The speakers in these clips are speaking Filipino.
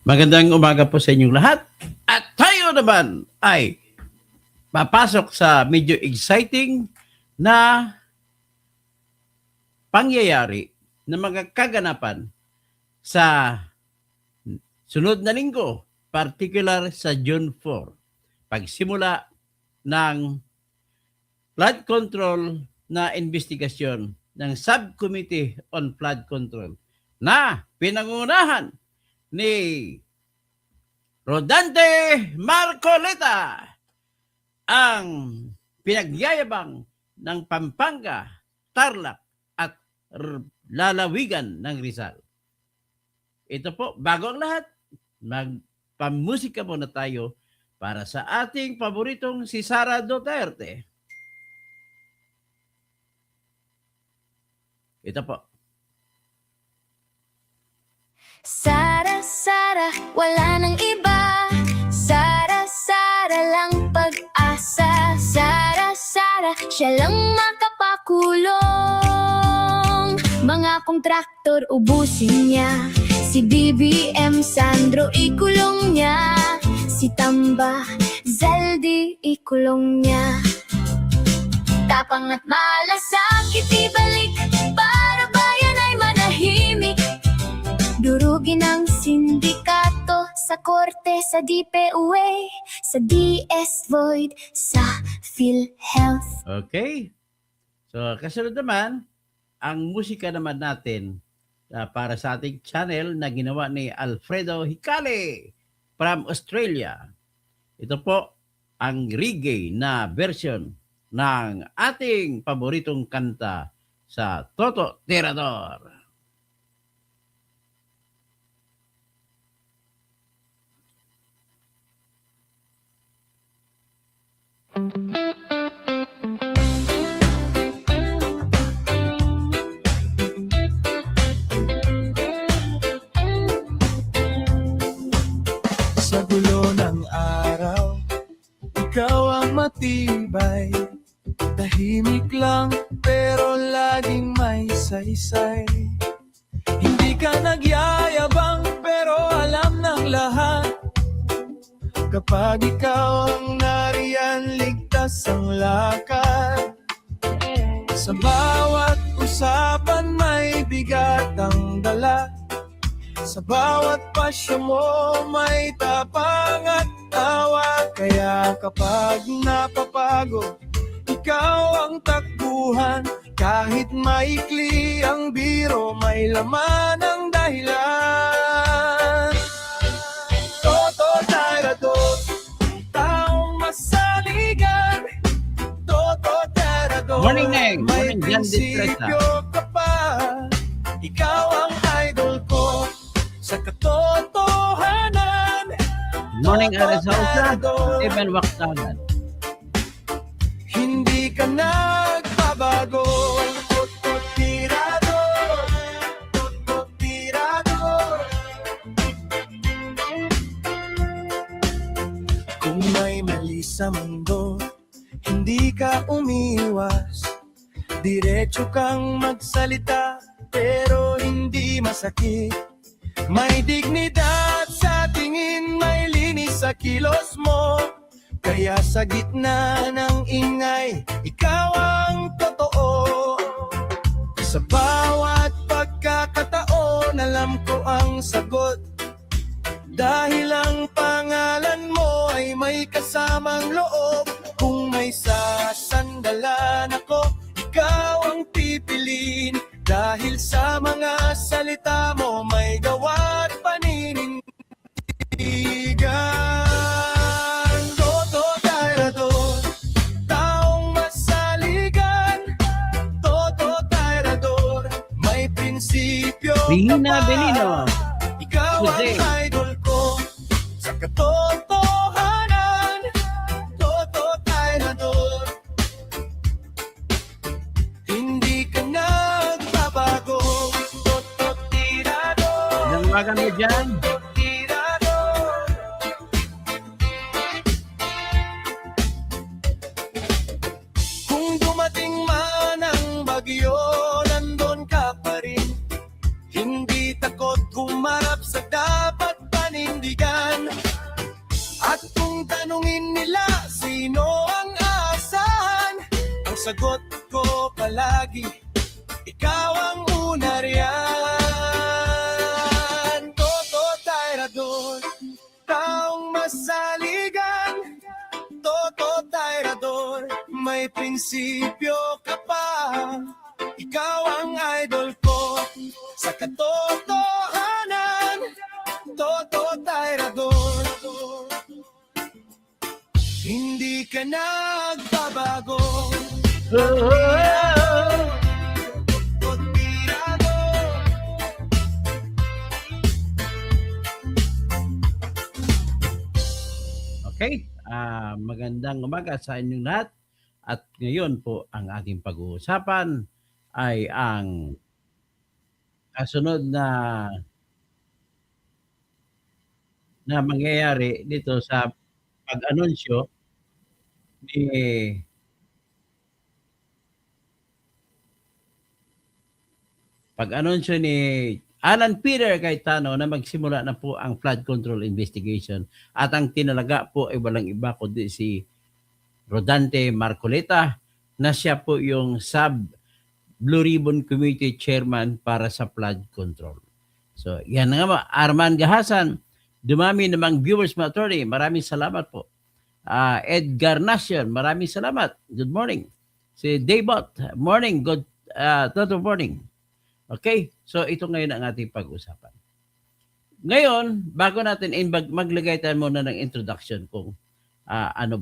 Magandang umaga po sa inyong lahat. At tayo naman ay papasok sa medyo exciting na pangyayari na mga kaganapan sa sunod na linggo, particular sa June 4, pagsimula ng flood control na investigasyon ng Subcommittee on Flood Control na pinangunahan ni Rodante Marcoleta, ang pinagyayabang ng Pampanga, Tarlac at lalawigan ng Rizal. Ito po, bago ang lahat, magpamusika muna tayo para sa ating paboritong si Sara Duterte. Ito po. Sara, Sara, wala nang iba. Sara, Sara lang pag-asa. Sara, Sara, siya lang makapakulong. Mga kontraktor ubusin niya. Si BBM Sandro ikulong niya. Si Tamba Zaldi ikulong niya. Tapang at malasakit ibalik para bayan ay manahimik. Durugin ang sindikato sa korte, sa DPUA, sa DS Void, sa PhilHealth. Okay. So, kasunod naman, ang musika naman natin para sa ating channel na ginawa ni Alfredo Hicale from Australia. Ito po ang reggae na version ng ating paboritong kanta sa Toto Tirador. Sa gulo ng araw, ikaw ang matibay. Tahimik lang pero laging may saysay. Hindi ka nagyayabang pero alam ng lahat. Kapag ikaw ang nariyan, ligtas ang lakad. Sa bawat usapan may bigat ang dala. Sa bawat pasya mo may tapang at tawa. Kaya kapag napapagod, ikaw ang takbuhan. Kahit maikli ang biro, may laman ang dahilan. Toto Tirador, taong masaligan. Toto Tirador, Morning, Neng. may Morning, Jan Distresa. prinsipyo ka pa. Ikaw ang idol ko sa katotohanan. Morning, Toto Arizona. Tirador, Even Waktagan. hindi ka nagbabago. Toto Tirador, Toto Tirador. Kung may mali sa mundo, hindi ka umiwas. Diretso kang magsalita, pero hindi masakit. May dignidad sa tingin, may linis sa kilos mo. Kaya sa gitna ng ingay, ikaw ang totoo. Sa bawat pagkakataon, alam ko ang sagot. Dahil ang pangalan mo ay may kasamang loob. Kung may sasandalan ako, ikaw ang pipiliin. Dahil sa mga salita mo, may gawa't paninindigan. Toto Tirador, taong masaligan. Toto Tirador, may prinsipyo ka Rina pa. Benino. Ikaw Today. ang idol ko sa katotohanan. Toto Tirador, hindi ka nagbabago. Toto Tirador, Ilang umaga mo dyan? Toto Tirador. Kung dumating man ang bagyo, nandun ka pa rin. Hindi takot humarap sa dapat panindigan. sagot ko palagi, ikaw ang una riyan. Toto Tayrador, taong masaligan. Toto Tayrador, may prinsipyo ka pa. Ikaw ang idol ko sa katotohanan. Toto Tayrador, hindi ka nagbabago. Konspirado. Okay, magandang umaga sa inyong lahat. At ngayon po ang ating pag-uusapan ay ang kasunod na mangyayari dito sa pag-anunsyo ni Alan Peter Cayetano na magsimula na po ang flood control investigation, at ang tinalaga po ay walang iba kundi si Rodante Marcoleta, na siya po yung Blue Ribbon Committee Chairman para sa flood control. So yan nga ba, Arman Gahasan, dumami namang viewers mo, attorney, maraming salamat po. Edgar Nation, maraming salamat, good morning. Si Daybot, morning, good morning. Okay, so ito ngayon ang ating pag-usapan. Ngayon, bago natin maglagay tayo muna ng introduction kung ano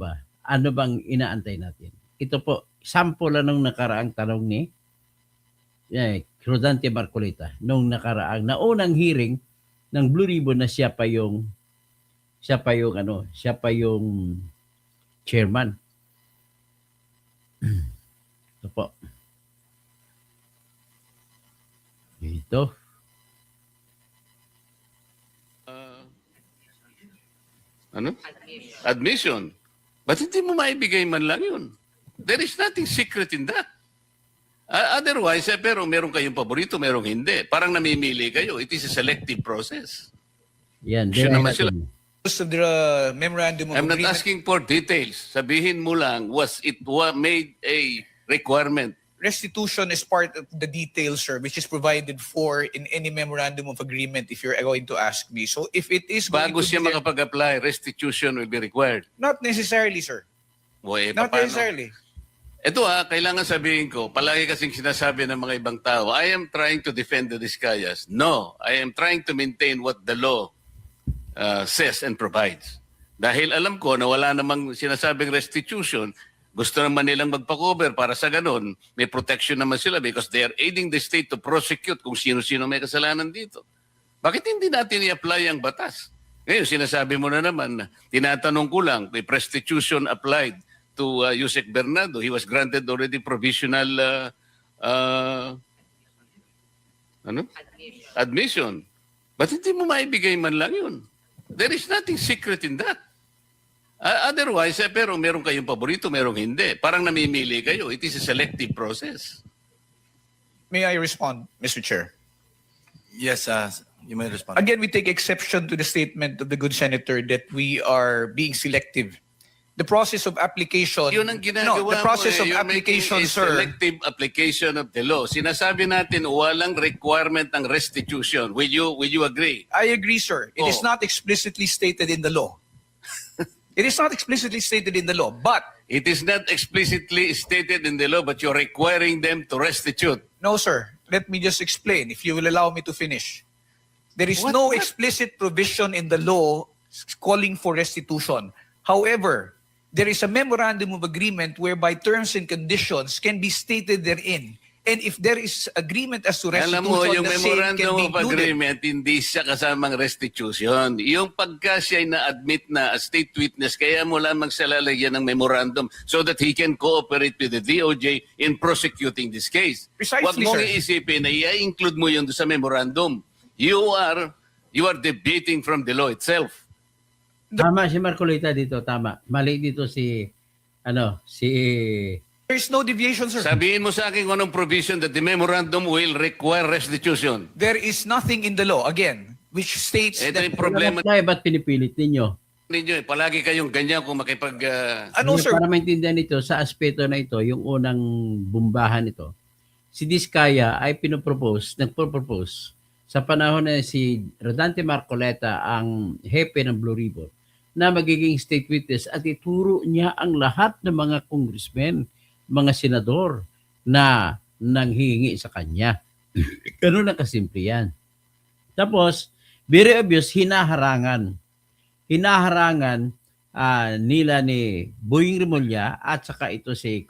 bang inaantay natin. Ito po, sample lang ng nakaraang tanong ni Rodante Marcoleta nung nakaraang naunang hearing ng Blue Ribbon na siya pa yung chairman. Ito po. Ito. Admission. Ba't hindi mo maibigay man lang yun? There is nothing secret in that. Otherwise, pero meron kayong paborito, merong hindi. Parang namimili kayo. It is a selective process. Yan. Sure naman sila. Of the memorandum of I'm not agreement, asking for details. Sabihin mo lang, was it made a requirement? restitution is part of the details, sir, which is provided for in any memorandum of agreement if you're going to ask me. So if it is going Bago to siya be there- makapag-apply, restitution will be required. not necessarily, sir. O, Not paano? necessarily. Ito kailangan sabihin ko, palagi kasing sinasabi ng mga ibang tao, I am trying to defend the Discayas. No, I am trying to maintain what the law says and provides. Dahil alam ko na wala namang sinasabing restitution, gusto naman nilang magpa-cover para sa ganun, may protection naman sila because they are aiding the state to prosecute kung sino-sino may kasalanan dito. Bakit hindi natin i-apply ang batas? Ngayon, sinasabi mo na naman, tinatanong ko lang, may restitution applied to Yusek Bernardo. He was granted already provisional admission. Ba't hindi mo maibigay man lang yun? There is nothing secret in that. Otherwise, pero meron kayong paborito, merong hindi. Parang namimili kayo. It is a selective process. May I respond, Mr. Chair? Yes, you may respond. Again, we take exception to the statement of the good senator that we are being selective. The process of application. Yun ang ginagawa No, the process mo, of you're application, making a sir. selective application of the law. Sinasabi natin walang requirement ng restitution. Will you agree? I agree, sir. It is Oh. not explicitly stated in the law. It is not explicitly stated in the law, but It is not explicitly stated in the law, but you're requiring them to restitute. no, sir. Let me just explain, if you will allow me to finish. There is no What? explicit provision in the law calling for restitution. However, there is a memorandum of agreement whereby terms and conditions can be stated therein. And if there is agreement as to restitution, Alam mo, yung the same can memorandum be of included. agreement, hindi siya kasamang restitution. Yung pagka siya ay na-admit na as state witness, kaya mo lamang siya lalagyan ng memorandum so that he can cooperate with the DOJ in prosecuting this case. Precisely, Huwag mong sir. iisipin na i-include mo yun doon sa memorandum. You are debating from the law itself. Tama si Marcoleta dito, tama. Mali dito si There is no deviation, sir. Sabihin mo sa akin kung anong provision that the memorandum will require restitution. There is nothing in the law, again, which states Ito that yung problema. Apply, ba't pinipilit ninyo? ninyo, palagi kayong ganyan kung makipag... Ano, sir? Para maintindihan ito, sa aspeto na ito, yung unang bumbahan ito, si Diskaya ay nagpropose sa panahon na si Rodante Marcoleta ang hepe ng Blue Ribbon na magiging state witness at ituro niya ang lahat ng mga congressmen, mga senador na nanghihingi sa kanya. Ganun lang kasimple yan. Tapos, very obvious, hinaharangan nila ni Boying Rimulya at saka ito si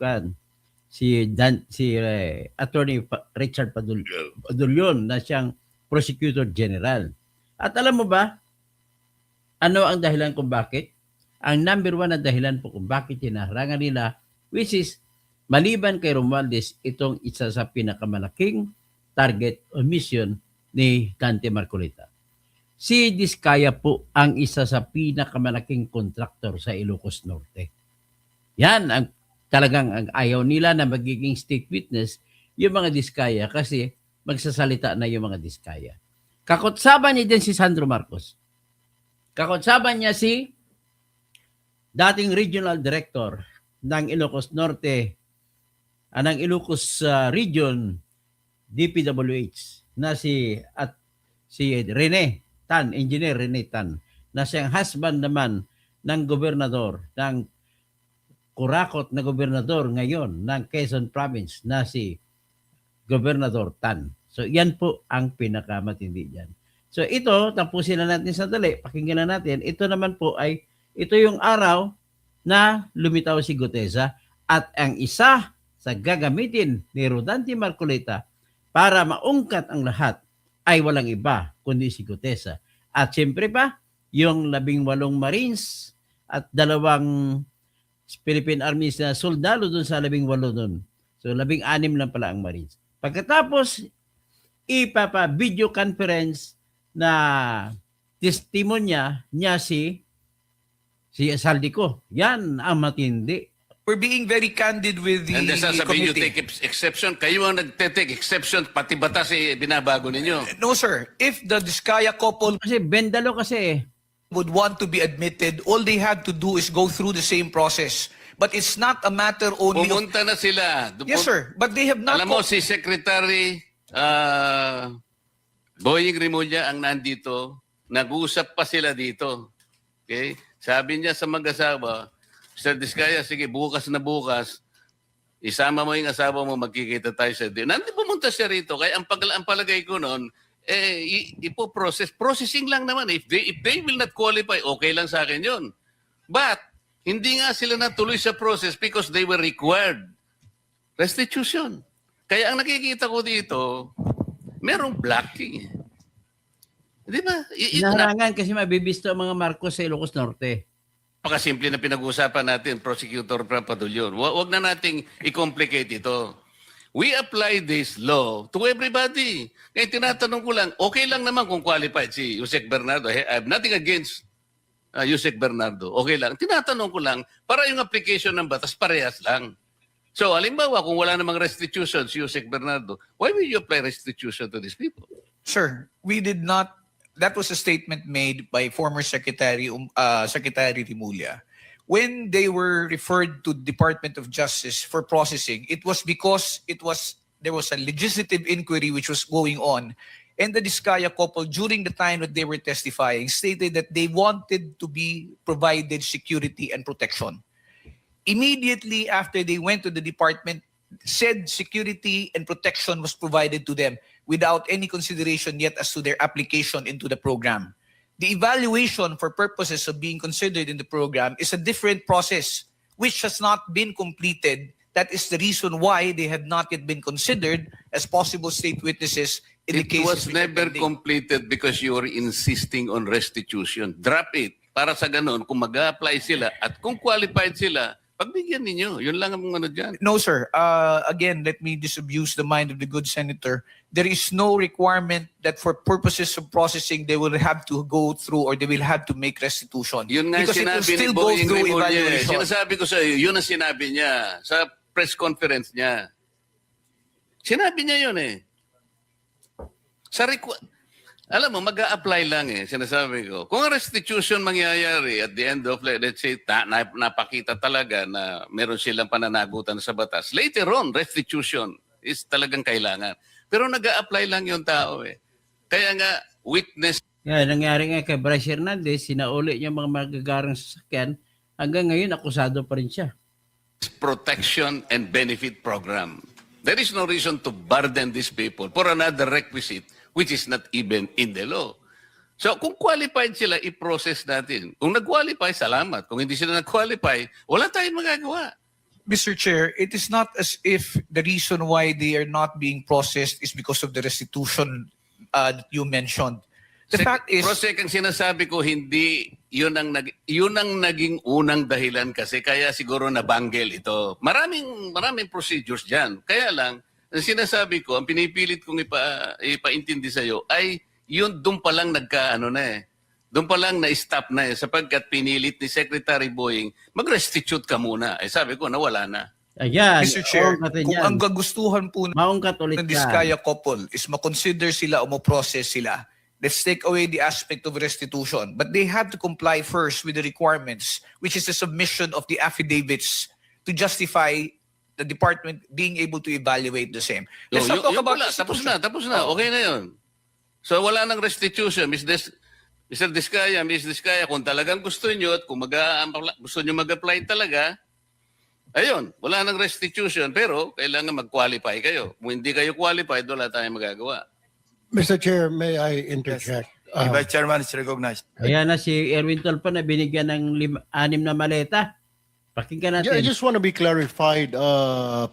Attorney Richard Padulyon na siyang Prosecutor General. At alam mo ba, ano ang dahilan kung bakit? Ang number one na dahilan po kung bakit hinaharangan nila, which is, maliban kay Romualdez, itong isa sa pinakamalaking target o mission ni Dante Marcolita. Si Diskaya po ang isa sa pinakamalaking kontraktor sa Ilocos Norte. Yan ang talagang ang ayaw nila na magiging state witness yung mga Diskaya kasi magsasalita na yung mga Diskaya. Kakotsaban niya din si Sandro Marcos. Kakotsaban niya si dating regional director ng Ilocos Norte, ng Ilocos Region DPWH na si Engineer Rene Tan, na siyang husband naman ng gobernador, ng kurakot na gobernador ngayon ng Quezon Province na si Gobernador Tan. So yan po ang pinakamatindi dyan. So ito, tapusin na natin sandali, pakinggan na natin. Ito naman po ito yung araw na lumitaw si Gutesa at ang isa sa gagamitin ni Rodante Marcolita para maungkat ang lahat ay walang iba kundi si Gutesa. At siyempre pa, yung 18 Marines at 2 Philippine Army na soldado doon sa 18 doon. So 16 lang pala ang Marines. Pagkatapos, ipapa-video conference na testimonya niya si Saldico. Yan ang matindi. We're being very candid with the And then sasabihin nyo committee. take exception. Kayo ang nagte-take exception, pati batas binabago ninyo. No, sir. If the Diskaya couple Kasi bendalo kasi would want to be admitted, all they had to do is go through the same process. But it's not a matter only of... Pumunta na sila. Yes, sir. But they have not... Alam mo, si Secretary Boying Rimulya ang nandito. Nag-uusap pa sila dito. Okay? Sabi niya sa mag-asawa, Mr. Diskaya, sige, bukas na bukas, isama mo yung asawa mo, magkikita tayo sa din. Nandito pumunta siya rito. Kaya ang palagay ko noon, processing lang naman. If they will not qualify, okay lang sa akin yun. But, hindi nga sila natuloy sa process because they were required restitution. Kaya ang nakikita ko dito, merong blocking. Di ba? hinaharangan kasi mabibisto ang mga Marcos sa Ilocos Norte. Napakasimple na pinag-uusapan natin, Prosecutor Padulyon. Huwag na nating i-complicate ito. We apply this law to everybody. Kaya tinatanong ko lang, okay lang naman kung qualified si Yusek Bernardo. I have nothing against Yusek Bernardo. Okay lang. Tinatanong ko lang, para yung application ng batas, parehas lang. So, halimbawa, kung wala namang restitution si Yusek Bernardo, why will you apply restitution to these people? Sir, we did not... That was a statement made by former Secretary Rimulya. When they were referred to Department of Justice for processing, it was because there was a legislative inquiry which was going on, and the Diskaya couple, during the time that they were testifying, stated that they wanted to be provided security and protection. Immediately after they went to the department, said security and protection was provided to them without any consideration yet as to their application into the program. The evaluation for purposes of being considered in the program is a different process which has not been completed. That is the reason why they have not yet been considered as possible state witnesses in the It cases was which are never pending. completed because you were insisting on restitution. Drop it. Para sa ganun, kung mag-apply sila at kung qualified sila, pagbigyan ninyo. Yun lang ang ano dyan. No, sir. Again, let me disabuse the mind of the good senator. There is no requirement that for purposes of processing, they will have to go through or they will have to make restitution. Yun nga Because it will sinabi ni still go Boying through Rimulya. evaluation. Sinasabi ko sa iyo, yun ang sinabi niya sa press conference niya. Sinabi niya yun eh. Alam mo, mag-a-apply lang sinasabi ko. Kung ang restitution mangyayari at the end of, let's say, napakita talaga na meron silang pananagutan sa batas, later on, restitution is talagang kailangan. Pero nag-a-apply lang yung tao Kaya nga, witness Yan, nangyari nga kay Bryce Hernandez, sinauli niya mga magagarang sasakyan, hanggang ngayon akusado pa rin siya. protection and benefit program. There is no reason to burden these people for another requisite which is not even in the law. So kung qualified sila, i-process natin. Kung nag-qualify, salamat. Kung hindi sila nag-qualify, wala tayong magagawa. Mr. Chair, it is not as if the reason why they are not being processed is because of the restitution that you mentioned. The fact is, Prosek, ang sinasabi ko, hindi yun ang naging unang dahilan kasi kaya siguro nabanggel ito. Maraming procedures diyan. Kaya lang, ang sinasabi ko, ang pinipilit kong ipaintindi sa iyo ay yun doon pa lang Doon pa lang na-stop sapagkat pinilit ni Secretary Boying, mag-restitute ka muna. Sabi ko, nawala na. Ayan, Mr. Chair, maungkat din kung yan. ang gagustuhan po Maungkat ulit ng yan. Diskaya couple is makonsider sila o mo-process sila, let's take away the aspect of restitution. But they have to comply first with the requirements, which is the submission of the affidavits to justify the department being able to evaluate the same. Let's not talk about tapos restitution. na. Okay na yun. So wala nang restitution. Mr. Diskaya, Ms. Diskaya, kung talagang gusto nyo at kung gusto nyo mag-apply talaga, ayun, wala nang restitution pero kailangan mag-qualify kayo. Kung hindi kayo qualified, wala tayong magagawa. Mr. Chair, may I interject? The Vice Chairman is recognized. Ayan na si Erwin Tolpo na binigyan ng 6 na maleta. Pakinggan Yeah, I natin. just want to be clarified,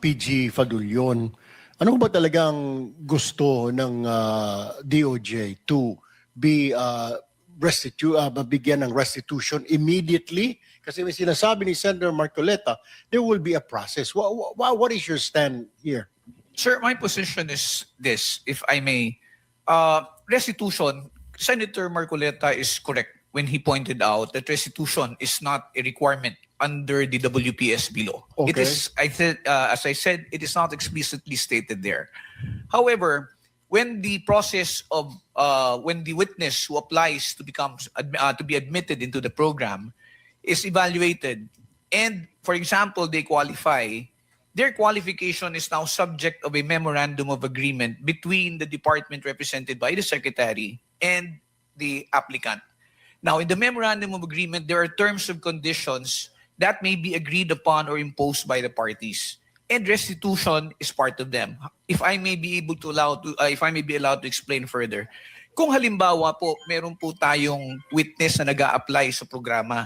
PG Fadulyon. Ano ba talagang gusto ng DOJ to be mabigyan ng restitution immediately? Kasi may sinasabi ni Senator Marcoleta, there will be a process. What is your stand here? Sir, my position is this, if I may. Restitution, Senator Marcoleta is correct when he pointed out that restitution is not a requirement under the WPSB law. It Okay. is, as I said, it is not explicitly stated there. However, when the process of when the witness who applies to to be admitted into the program is evaluated, and for example they qualify, their qualification is now subject of a memorandum of agreement between the department represented by the secretary and the applicant. Now, in the memorandum of agreement, there are terms and conditions that may be agreed upon or imposed by the parties, and restitution is part of them. If I may be allowed to explain further, kung halimbawa po meron po tayong witness na nag-a-apply sa programa,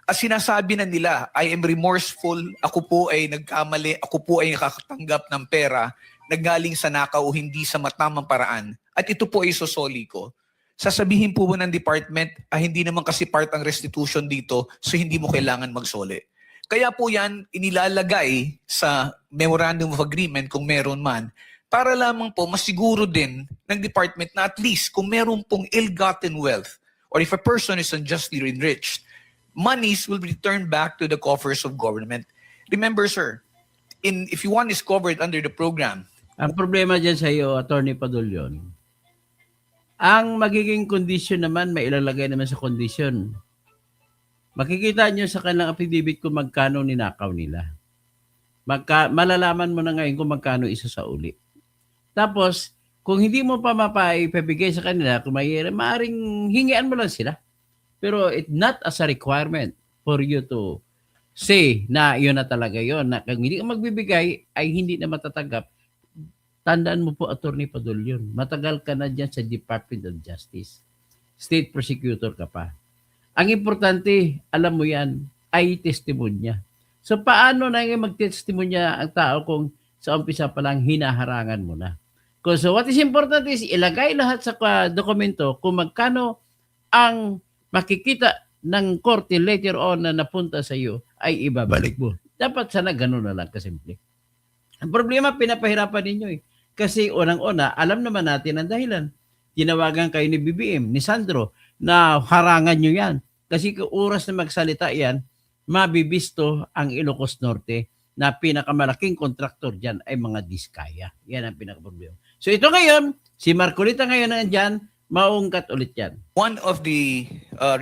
at sinasabi na nila, I am remorseful, ako po ay nagkamali, ako po ay nakakatanggap ng pera na galing sa nakaw o hindi sa matamang paraan, at ito po ay sosoli ko, sasabihin po ng department, hindi naman kasi part ang restitution dito, so hindi mo kailangan magsoli. Kaya po yan inilalagay sa memorandum of agreement kung meron man, para lamang po masiguro din ng department na at least kung meron pong ill-gotten wealth or if a person is unjustly enriched, monies will be returned back to the coffers of government. Remember, sir, if one is covered under the program, Ang problema dyan sa iyo, Attorney Padulyon, ang magiging kondisyon naman, may ilalagay naman sa kondisyon. Makikita nyo sa kanilang affidavit kung magkano ninakaw nila. Malalaman mo na ngayon kung magkano isa sa uli. Tapos, kung hindi mo pa mapaipabigay sa kanila, kung maaaring hingian mo lang sila. Pero it's not as a requirement for you to say na yun na talaga yun. Na kung hindi ka magbibigay, ay hindi na matatanggap. Tandaan mo po, Attorney Padulyon, matagal ka na dyan sa Department of Justice. State prosecutor ka pa. Ang importante, alam mo yan, ay testimonya. So paano na yung magtestimonya ang tao kung sa umpisa pa lang hinaharangan mo na? So what is important is ilagay lahat sa dokumento kung magkano ang makikita ng korte later on na napunta sa iyo ay ibabalik mo. Dapat sana ganun na lang kasimple. Ang problema, pinapahirapan ninyo Kasi unang-una, alam naman natin ang dahilan. Tinawagan kayo ni BBM, ni Sandro, na harangan nyo yan. Kasi kung oras na magsalita yan, mabibisto ang Ilocos Norte na pinakamalaking kontraktor dyan ay mga Diskaya. Yan ang pinakaproblema. So ito ngayon, si Marcolita ngayon nandyan, maungkat ulit yan. One of the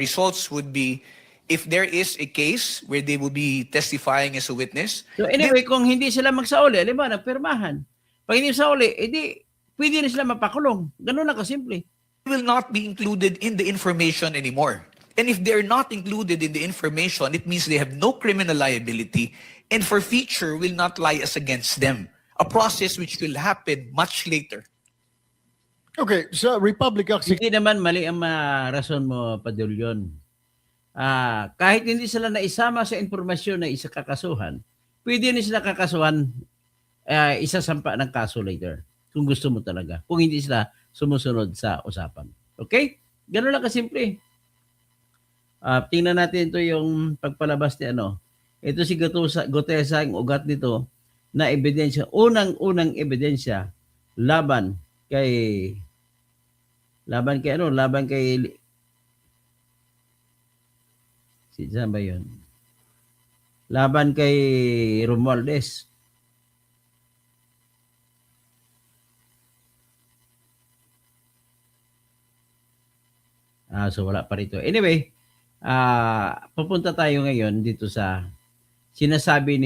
results would be if there is a case where they will be testifying as a witness. So anyway, kung hindi sila magsauli, alam mo, nagpirmahan. Pag hindi sauli, edi pwede na sila mapakulong. Ganun lang kasimple. They will not be included in the information anymore. And if they're not included in the information, it means they have no criminal liability and forfeiture will not lie as against them. A process which will happen much later. Okay, sa Republic Act Hindi naman mali ang rason mo, Padulyon. Kahit hindi sila naisama sa impormasyon na isa kakasuhan, pwede na sila kakasuhan, isasampa ng kaso later. Kung gusto mo talaga. Kung hindi sila sumusunod sa usapan. Okay? Ganun lang kasimple. Tingnan natin ito yung pagpalabas ni ano. Ito si Gutesa, ang ugat nito na ebidensya. Unang ebidensya laban kay saan ba yun? Laban kay Romualdez. So wala pa rito. Anyway, pupunta tayo ngayon dito sa sinasabi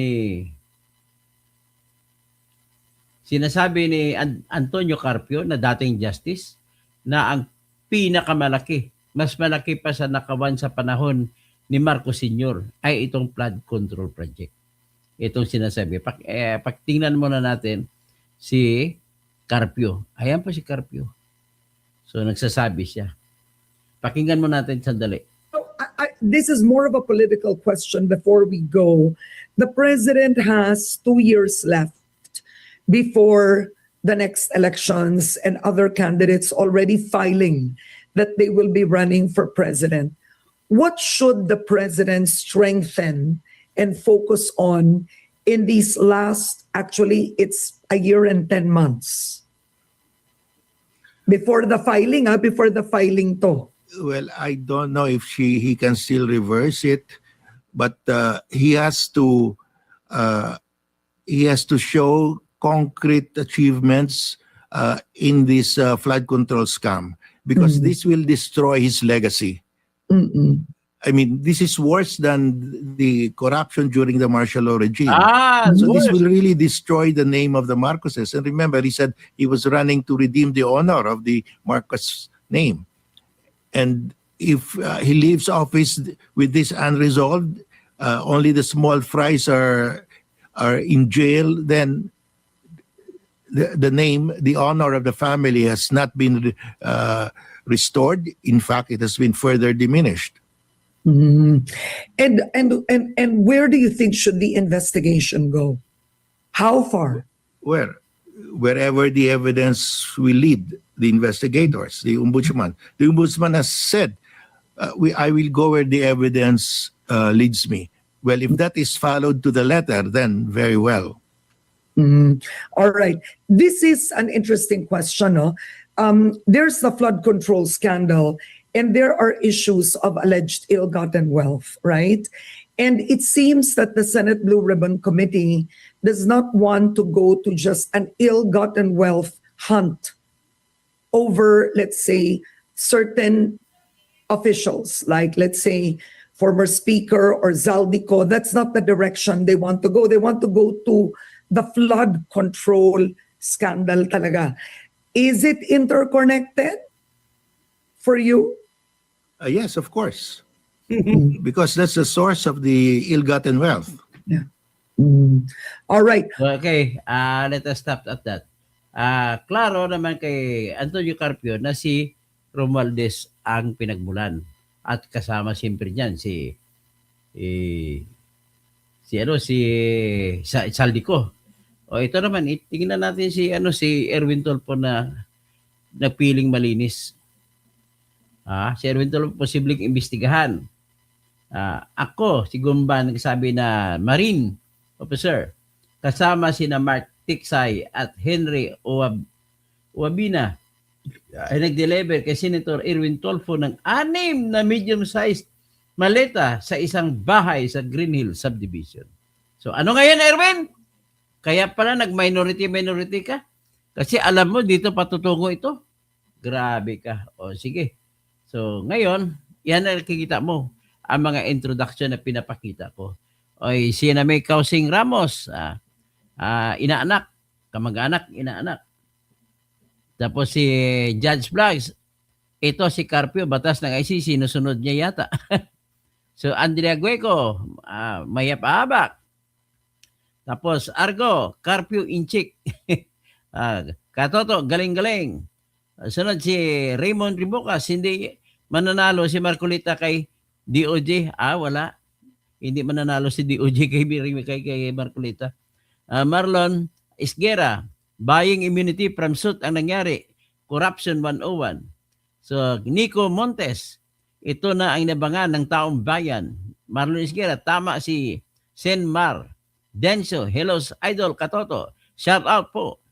ni Antonio Carpio na dating justice na ang pinakamalaki, mas malaki pa sa nakawan sa panahon ni Marcos Sr. ay itong flood control project. Itong sinasabi. Pagtingnan muna natin si Carpio. Ayan po si Carpio. So nagsasabi siya. Pakinggan mo natin sandali. This is more of a political question before we go. The president has 2 years left before the next elections and other candidates already filing that they will be running for president. What should the president strengthen and focus on in these last, actually it's a year and 10 months before the filing to? Well, I don't know if he can still reverse it, but he has to show concrete achievements in this flood control scam because this will destroy his legacy. I mean, this is worse than the corruption during the martial law regime. So this will really destroy the name of the Marcoses. And remember, he said he was running to redeem the honor of the Marcos name. And if he leaves office with this unresolved, only the small fries are in jail, then the name, the honor of the family has not been restored. In fact, it has been further diminished. And where do you think should the investigation go? How far? Wherever the evidence will lead the investigators, the ombudsman. The ombudsman has said, I will go where the evidence leads me. Well, if that is followed to the letter, then very well. All right. This is an interesting question. No? There's the flood control scandal, and there are issues of alleged ill-gotten wealth, right? And it seems that the Senate Blue Ribbon Committee does not want to go to just an ill-gotten wealth hunt over, let's say, certain officials, like, let's say, former Speaker or Zaldico. That's not the direction they want to go. They want to go to the flood control scandal talaga. Is it interconnected for you? Yes, of course. Because that's the source of the ill-gotten wealth. Yeah. All right. Okay, let us stop at that. Klaro naman kay Antonio Carpio na si Romualdez ang pinagmulan. At kasama siyempre niyan si Saldico. O ito naman, tingnan natin si Erwin Tulfo na piling malinis. Si Erwin Tulfo posibleng imbestigahan. Ako, si Gumban, nagsabi na Marine Officer, kasama sina Mark Tiksay at Henry Uabina ay nag-deliver kay Senator Erwin Tulfo ng 6 na medium-sized maleta sa isang bahay sa Green Hills Subdivision. So ano ngayon, Erwin? Kaya pala nag-minority ka? Kasi alam mo, dito patutungo ito. Grabe ka. O sige. So ngayon, yan na nakikita mo ang mga introduction na pinapakita ko. Oy, si na may Kausing Ramos, inaanak, kamag-anak, inaanak. Tapos si Judge Vlogs, ito si Carpio, batas ng ICC, sinusunod niya yata. So Andrea Gueco, mayap-abak. Tapos Argo, Carpio Inchik. Katoto, galing-galing. Sunod si Raymond Ribocas, hindi mananalo si Marcolita kay DOJ. Wala. Hindi mananalo si DOJ kay Marcolita. Marlon Isguera, buying immunity from suit ang nangyari. Corruption 101. So, Nico Montes, ito na ang nabangan ng taong bayan. Marlon Isguera, tama si Senmar. Denso, hello Idol Katoto. Shout out po.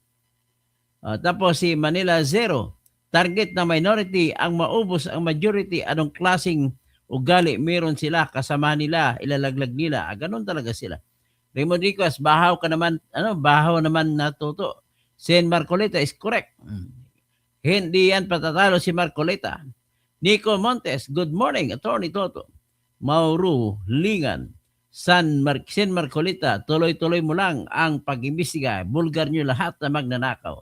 Tapos si Manila Zero, target na minority ang maubos ang majority. Anong klaseng ugali meron sila, kasama nila, ilalaglag nila. Ganon talaga sila. Raymond Ricos, bahaw ka naman, bahaw naman natuto. Sen Marcoleta is correct. Hindi yan patatalo si Marcoleta. Nico Montes, good morning, Attorney Toto. Mauro Lingan, Sen Marcoleta, tuloy-tuloy mo lang ang pag-imbestiga. Bulgar nyo lahat na magnanakaw.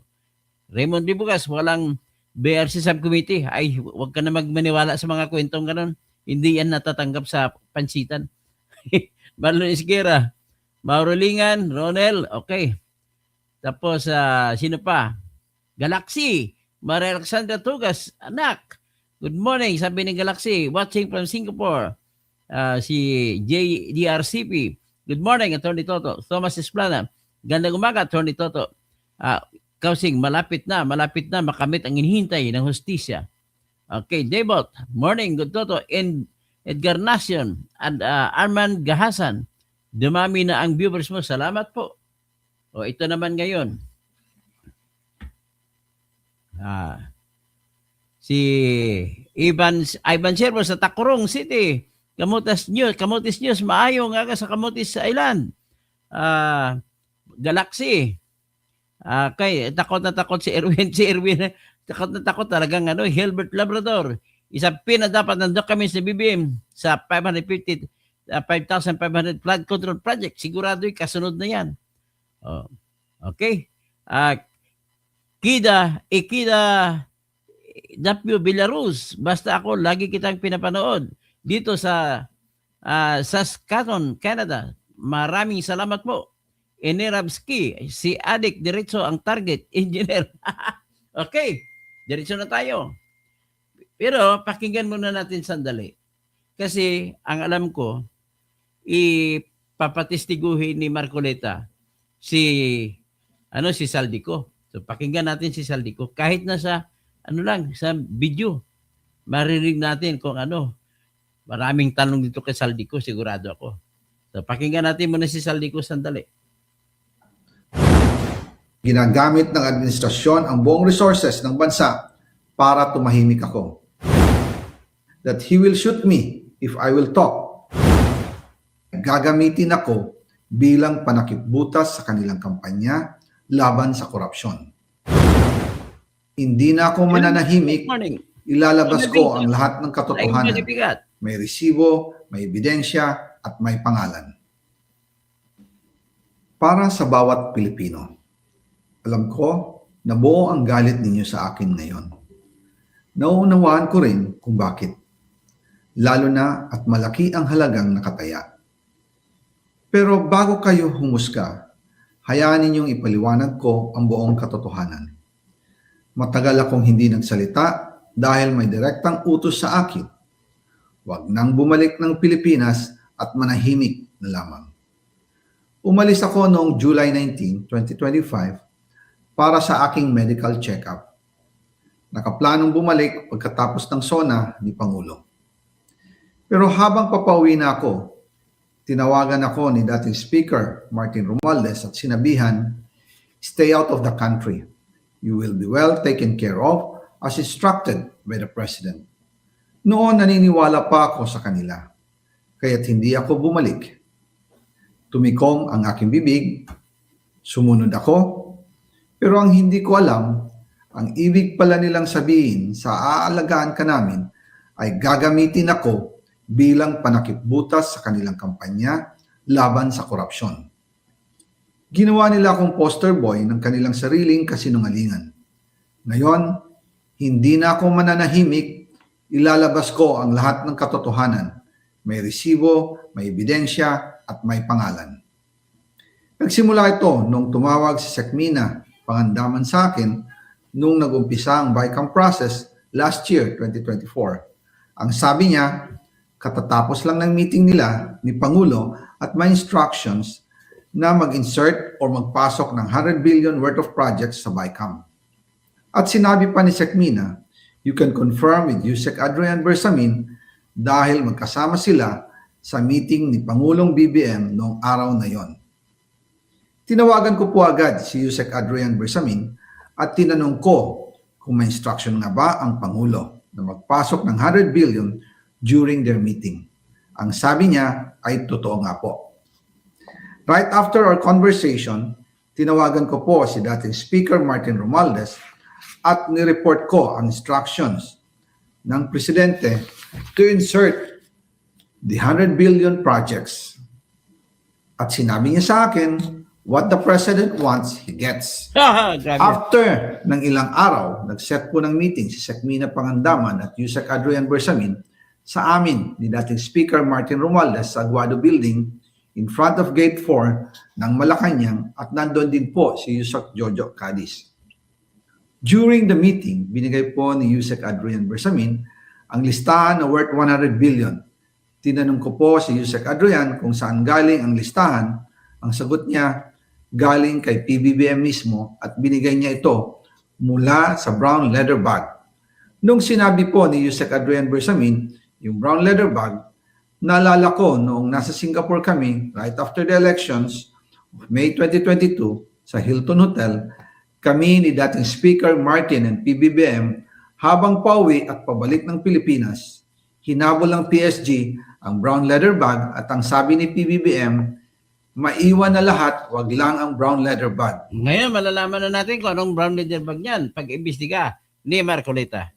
Raymond Dibugas, walang BRC subcommittee. Ay, huwag ka na magmaniwala sa mga kwentong ganon. Hindi yan natatanggap sa pansitan. Marlon Isguera, Mauro Lingan, Ronel, okay. Tapos, sino pa? Galaxy, Maria Alexandra Tugas, anak. Good morning, sabi ni Galaxy, watching from Singapore. Si JDRCP, good morning, Attorney Toto. Thomas Esplana, gandang umaga, Attorney Toto. Kausing, malapit na makamit ang hinihintay ng hustisya. Okay, Debot, morning, good Toto. And Edgar Nacion and Arman Gahasan, dumami na ang viewers mo. Salamat po. O, ito naman ngayon. Si Ivan Servo sa Tacorong City. Kamutis News, maayo nga ka sa Kamutis Island. Galaxy. Takot na takot si Erwin. Takot na takot talagang Hilbert Labrador. Isa dapat ng documents ni BBM sa 5,500 flood control project. Sigurado kasunod na yan. Okay. Ikida W. Belarus. Basta ako, lagi kitang pinapanood. Dito sa Saskatoon, Canada. Maraming salamat po. Enerabski, si Adik, diretso ang target, engineer. Okay, diretso na tayo. Pero pakinggan muna natin sandali. Kasi ang alam ko, ipapatistiguhin ni Marcoleta si Saldico. So pakinggan natin si Saldico. Kahit na sa sa video, maririnig natin kung maraming tanong dito kay Saldico, sigurado ako. So pakinggan natin muna si Saldico sandali. Ginagamit ng administrasyon ang buong resources ng bansa para tumahimik ako. That he will shoot me if I will talk. Gagamitin ako bilang panakipbutas sa kanilang kampanya laban sa korupsyon. Hindi na ako mananahimik, ilalabas ko ang lahat ng katotohanan. May resibo, may ebidensya, at may pangalan. Para sa bawat Pilipino, alam ko na buo ang galit ninyo sa akin ngayon. Nauunawaan ko rin kung bakit. Lalo na at malaki ang halagang nakataya. Pero bago kayo humusga, hayaan ninyong ipaliwanag ko ang buong katotohanan. Matagal akong hindi nagsalita dahil may direktang utos sa akin. Huwag nang bumalik ng Pilipinas at manahimik na lamang. Umalis ako noong July 19, 2025 para sa aking medical check-up. Nakaplanong bumalik pagkatapos ng SONA ni Pangulo. Pero habang papauwi na ako, tinawagan ako ni dating Speaker Martin Romualdez at sinabihan, "Stay out of the country. You will be well taken care of as instructed by the President." Noon naniniwala pa ako sa kanila, kaya't hindi ako bumalik. Tumikom ang aking bibig, sumunod ako, pero ang hindi ko alam Ang ibig pala nilang sabihin sa aalagaan ka namin ay gagamitin ako bilang panakipbutas sa kanilang kampanya laban sa korupsyon. Ginawa nila akong poster boy ng kanilang sariling kasinungalingan. Ngayon, hindi na ako mananahimik, ilalabas ko ang lahat ng katotohanan. May resibo, may ebidensya, at may pangalan. Nagsimula ito nung tumawag si Sekmina Pangandaman sa akin nung nag-umpisa ang BICAM process last year, 2024. Ang sabi niya, katatapos lang ng meeting nila ni Pangulo at may instructions na mag-insert or magpasok ng 100 billion worth of projects sa BICAM. At sinabi pa ni Sekmina, you can confirm with Yusek Adrian Bersamin dahil magkasama sila sa meeting ni Pangulong BBM noong araw na yon. Tinawagan ko po agad si Yusek Adrian Bersamin at tinanong ko kung may instruction nga ba ang Pangulo na magpasok ng 100 billion during their meeting. Ang sabi niya ay totoo nga po. Right after our conversation, tinawagan ko po si dating Speaker Martin Romualdez at nireport ko ang instructions ng Presidente to insert the 100 billion projects. At sinabi niya sa akin, what the President wants, he gets. Grabe. After ng ilang araw, nag-set po ng meeting si Sekmina Pangandaman at Yusek Adrian Bersamin sa amin ni dating Speaker Martin Romualdez sa Aguado Building in front of Gate 4 ng Malacanang at nandun din po si Yusek Jojo Cadiz. During the meeting, binigay po ni Yusek Adrian Bersamin ang listahan na worth 100 billion. Tinanong ko po si Yusek Adrian kung saan galing ang listahan. Ang sagot niya, galing kay PBBM mismo at binigay niya ito mula sa brown leather bag. Nung sinabi po ni Yusek Adrian Bersamin, yung brown leather bag, naalala ko noong nasa Singapore kami right after the elections of May 2022 sa Hilton Hotel, kami ni dating Speaker Martin and PBBM habang pauwi at pabalik ng Pilipinas, hinabol ng PSG ang brown leather bag at ang sabi ni PBBM, maiwan na lahat, wag lang ang brown leather bag. Ngayon, malalaman na natin kung anong brown leather bag niyan pag-imbestiga ni Marcolita.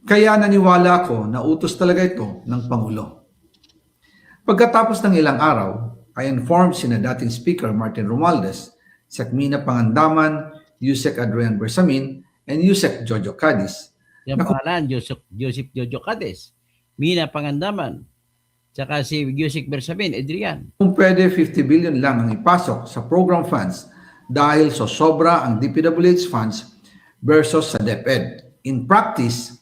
Kaya naniwala ako na utos talaga ito ng Pangulo. Pagkatapos ng ilang araw, I informed sina dating Speaker Martin Romualdez, Sekmina Pangandaman, Yusek Adrian Bersamin, and Yusek Jojo Cadiz. Yung pangalan, Joseph Jojo Cadiz, Mina Pangandaman, tsaka si Yusek Bersamin, Adrian. Kung pwede 50 billion lang ang ipasok sa program funds dahil sobra ang DPWH funds versus sa DepEd. In practice,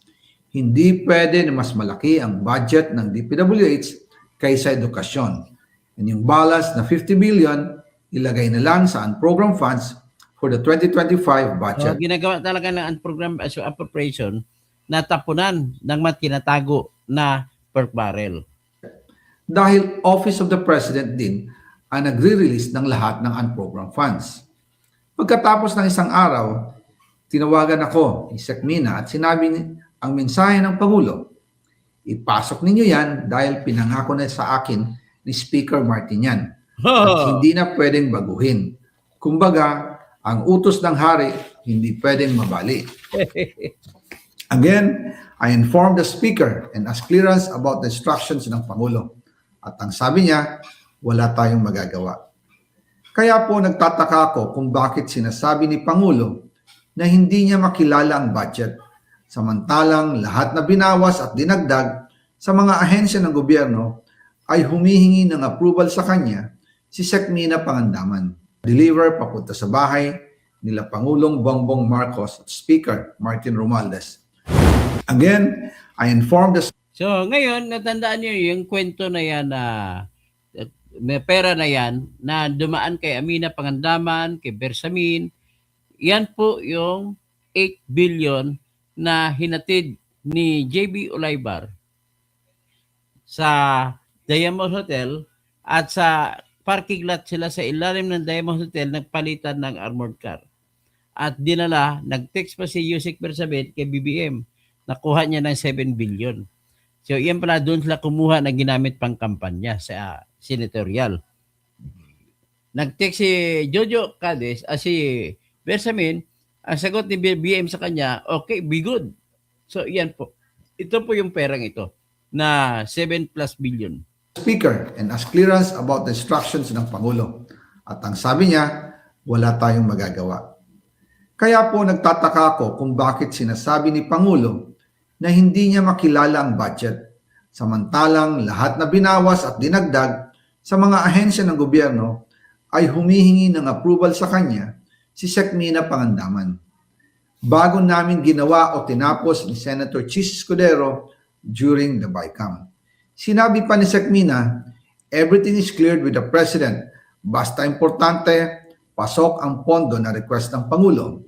hindi pwede na mas malaki ang budget ng DPWH kaysa edukasyon. And yung balance na 50 billion, ilagay na lang sa program funds for the 2025 budget. So, ginagawa talaga ng program appropriation na tapunan ng tinatago na pork barrel. Dahil Office of the President din ang nagre-release ng lahat ng unprogrammed funds. Pagkatapos ng isang araw, tinawagan ako ni Sekmina at sinabi ang mensahe ng Pangulo, ipasok ninyo yan dahil pinangako na sa akin ni Speaker Martin yan. At hindi na pwedeng baguhin. Kumbaga, ang utos ng hari hindi pwedeng mabali. Again, I informed the Speaker and asked clearance about the instructions ng Pangulo. At ang sabi niya, wala tayong magagawa. Kaya po nagtataka ako kung bakit sinasabi ni Pangulo na hindi niya makilala ang budget, samantalang lahat na binawas at dinagdag sa mga ahensya ng gobyerno ay humihingi ng approval sa kanya si Sekmina Pangandaman. Deliver papunta sa bahay nila Pangulong Bongbong Marcos at Speaker Martin Romualdez. Again, I informed the... So ngayon, natandaan niyo yung kwento na yan na may pera na yan na dumaan kay Amina Pangandaman, kay Bersamin. Yan po yung 8 billion na hinatid ni JB Olaybar sa Diamond Hotel at sa parking lot sila sa ilalim ng Diamond Hotel nagpalitan ng armored car. At dinala, nag-text pa si Yusek Bersamin kay BBM. Nakuha niya ng 7 billion. So, yan pala doon sila kumuha na ginamit pang kampanya sa senatorial. Nag-text si Jojo Cadiz, si Bersamin, Ang sagot ni BBM sa kanya, okay, be good. So, yan po. Ito po yung perang ito na 7+ billion. Speaker and as clearance about the instructions ng Pangulo. At ang sabi niya, wala tayong magagawa. Kaya po nagtataka ako kung bakit sinasabi ni Pangulo na hindi niya makilala ang budget. Samantalang lahat na binawas at dinagdag sa mga ahensya ng gobyerno ay humihingi ng approval sa kanya si Sekmina Pangandaman. Bago namin ginawa o tinapos ni Senator Chis Escudero during the BICAM. Sinabi pa ni Sekmina, everything is cleared with the President. Basta importante, pasok ang pondo na request ng Pangulo.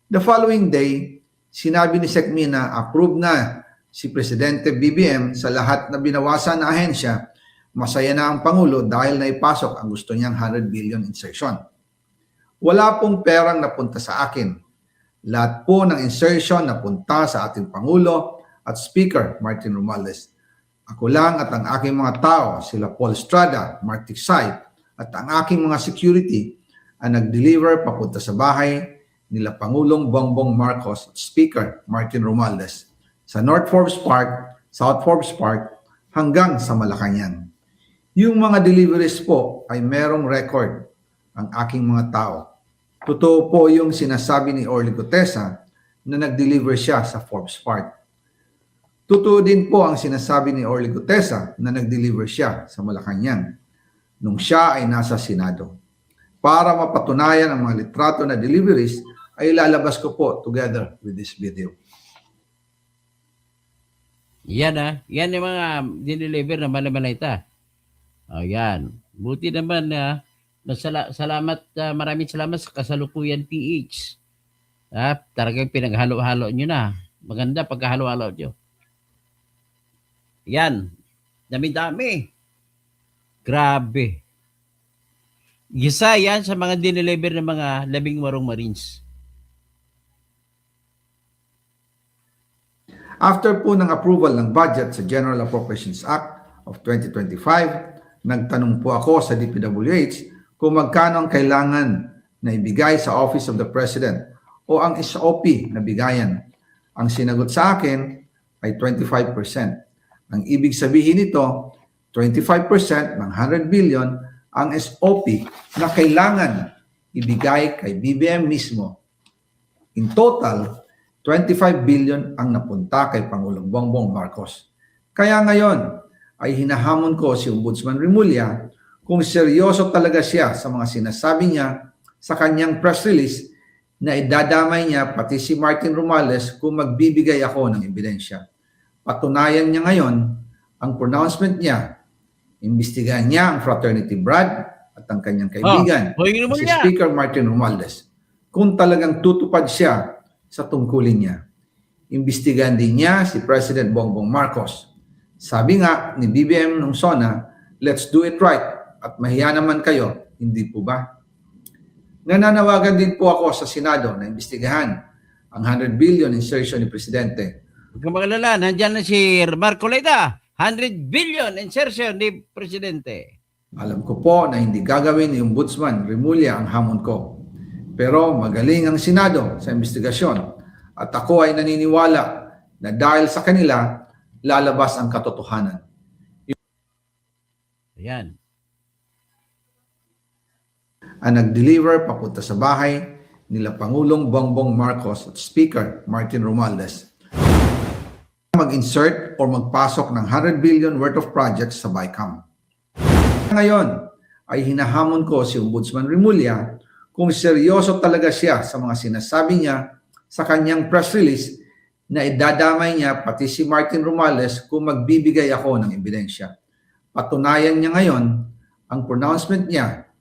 The following day, sinabi ni Sekmina, approve na si Presidente BBM sa lahat na binawasan na ahensya. Masaya na ang Pangulo dahil naipasok ang gusto niyang 100 billion insertion. Wala pong perang napunta sa akin. Lahat po ng insertion napunta sa ating Pangulo at Speaker Martin Romualdez. Ako lang at ang aking mga tao, sila Paul Estrada, Mark Tiksay, at ang aking mga security ang nag-deliver papunta sa bahay nila Pangulong Bongbong Marcos at Speaker Martin Romualdez sa North Forbes Park, South Forbes Park, hanggang sa Malacanang. Yung mga deliveries po ay merong record ang aking mga tao. Totoo po yung sinasabi ni Orly Gutesa na nag-deliver siya sa Forbes Park. Totoo din po ang sinasabi ni Orly Gutesa na nag-deliver siya sa Malacanang nung siya ay nasa Senado. Para mapatunayan ang mga litrato na deliveries ay lalabas ko po together with this video. Yan yan yung mga dineliver na malamalita. O yan. Buti naman na salamat, maraming salamat sa Kasalukuyan PH. Talagang pinaghalo-halo nyo na. Maganda pagkahalo-halo nyo. Yan. Dami-dami. Grabe. Isa yan sa mga dineliver ng mga 18 Marines. After po ng approval ng budget sa General Appropriations Act of 2025, nagtanong po ako sa DPWH kung magkano ang kailangan na ibigay sa Office of the President o ang SOP na bigayan. Ang sinagot sa akin ay 25%. Ang ibig sabihin nito, 25% ng 100 billion ang SOP na kailangan ibigay kay BBM mismo. In total, 25 billion ang napunta kay Pangulong Bongbong Marcos. Kaya ngayon ay hinahamon ko si Ombudsman Remulla kung seryoso talaga siya sa mga sinasabi niya sa kanyang press release na idadamay niya pati si Martin Romualdez kung magbibigay ako ng ebidensya. Patunayan niya ngayon ang pronouncement niya. Imbestigahan niya ang fraternity Brad at ang kanyang kaibigan, si Speaker Martin Romualdez, kung talagang tutupad siya sa tungkulin niya. Imbestigahan din niya si President Bongbong Marcos. Sabi nga ni BBM nung SONA, let's do it right at mahiya naman kayo, hindi po ba? Nananawagan din po ako sa Senado na imbestigahan ang 100 billion insertion ni Presidente. Huwag kang magalala, nandyan na si Marco Leda. 100 billion insertion ni Presidente. Alam ko po na hindi gagawin ni Ombudsman Remulla ang hamon ko. Pero magaling ang Senado sa investigasyon at ako ay naniniwala na dahil sa kanila, lalabas ang katotohanan. Ayan. Ang nag-deliver papunta sa bahay nila Pangulong Bongbong Marcos at Speaker Martin Romualdez mag-insert or magpasok ng 100 billion worth of projects sa BICAM. Ngayon ay hinahamon ko si Ombudsman Remulla kung seryoso talaga siya sa mga sinasabi niya sa kanyang press release na idadamay niya pati si Martin Romualdez kung magbibigay ako ng ebidensya. Patunayan niya ngayon ang pronouncement niya.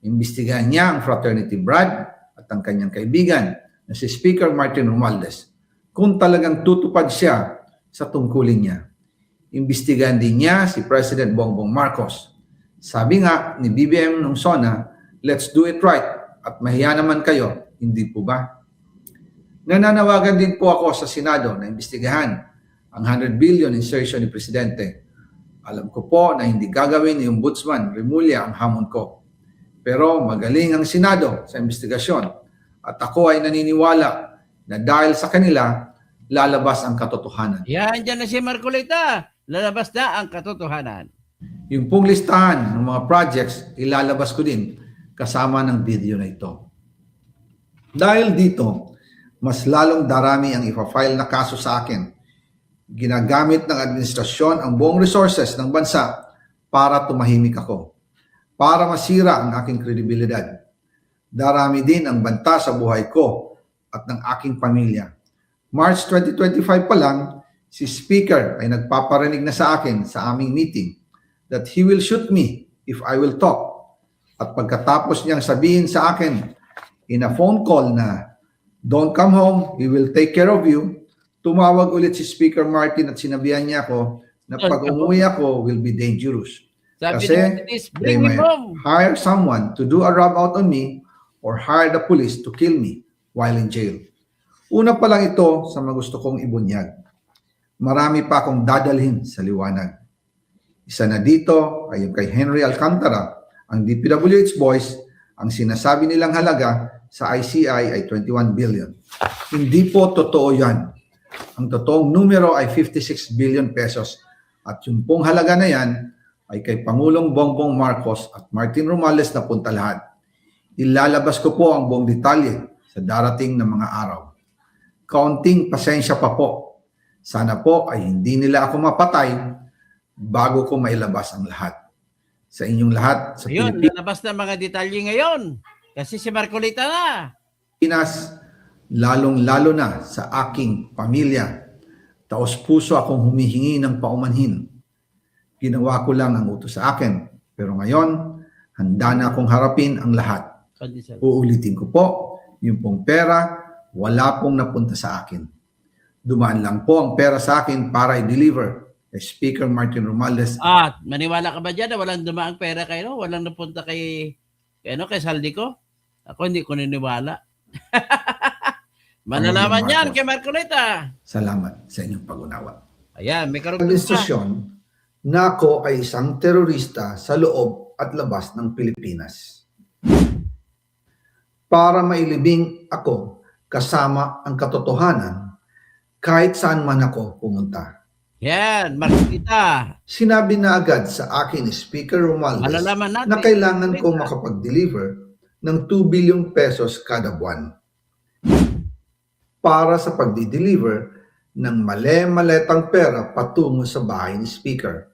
Imbestigahan niya ang fraternity Brad at ang kanyang kaibigan na si Speaker Martin Romualdez kung talagang tutupad siya sa tungkulin niya. Imbestigahan din niya si President Bongbong Marcos. Sabi nga ni BBM nung SONA, let's do it right at mahiya naman kayo, hindi po ba? Nananawagan din po ako sa Senado na imbestigahan ang 100 billion insertion ni Presidente. Alam ko po na hindi gagawin ni Ombudsman Remulla ang hamon ko. Pero magaling ang Senado sa investigasyon At ako ay naniniwala na dahil sa kanila, lalabas ang katotohanan. Yan, dyan na si Marcolita. Lalabas na ang katotohanan. Yung pong listahan ng mga projects, ilalabas ko din kasama ng video na ito. Dahil dito, mas lalong darami ang ipa-file na kaso sa akin. Ginagamit ng administrasyon ang buong resources ng bansa para tumahimik ako, para masira ang aking kredibilidad. Darami din ang banta sa buhay ko at ng aking pamilya. March 2025 pa lang, si Speaker ay nagpaparinig na sa akin sa aming meeting that he will shoot me if I will talk. At pagkatapos niyang sabihin sa akin in a phone call na don't come home, he will take care of you, tumawag ulit si Speaker Martin at sinabihan niya ako na pag umuwi ako will be dangerous. Sabi Kasi naman is, they bring me might home. hire someone to do a rub out on me or hire the police to kill me while in jail. Una pa lang ito sa mga gusto kong ibunyag. Marami pa akong dadalhin sa liwanag. Isa na dito ay yung kay Henry Alcantara, ang DPWH boys, ang sinasabi nilang halaga sa ICI ay 21 billion. Hindi po totoo yan. Ang totoong numero ay 56 billion pesos at yung pong halaga na yan ay kay Pangulong Bongbong Marcos at Martin Romales na punta lahat. Ilalabas ko po ang buong detalye sa darating na mga araw. Kaunting pasensya pa po. Sana po ay hindi nila ako mapatay bago ko mailabas ang lahat. Sa inyong lahat sa Ayun, lalabas na mga detalye ngayon. Kasi si Marcolita na. Pilipinas, lalong-lalo na sa aking pamilya. Taos-puso akong humihingi ng paumanhin. Ginawa ko lang ang utos sa akin. Pero ngayon, handa na akong harapin ang lahat. Uulitin ko po, yung pong pera, wala pong napunta sa akin. Dumaan lang po ang pera sa akin para i-deliver kay Speaker Martin Romales. Maniwala ka ba dyan na walang dumaang pera kayo? Walang napunta kay Saldico? Ako hindi ko niniwala. Malalaman yan kay Marcolita. Salamat sa inyong pag-unawa. Ayan, may karugtong pa. Administrasyon na ako ay isang terorista sa loob at labas ng Pilipinas. Para mailibing ako kasama ang katotohanan kahit saan man ako pumunta. Yan, Marcolita. Sinabi na agad sa akin ni Speaker Romales Malalaman natin. na kailangan ko makapag-deliver ng 2 billion pesos kada buwan para sa pagdi-deliver ng male-maletang pera patungo sa bahay ni Speaker.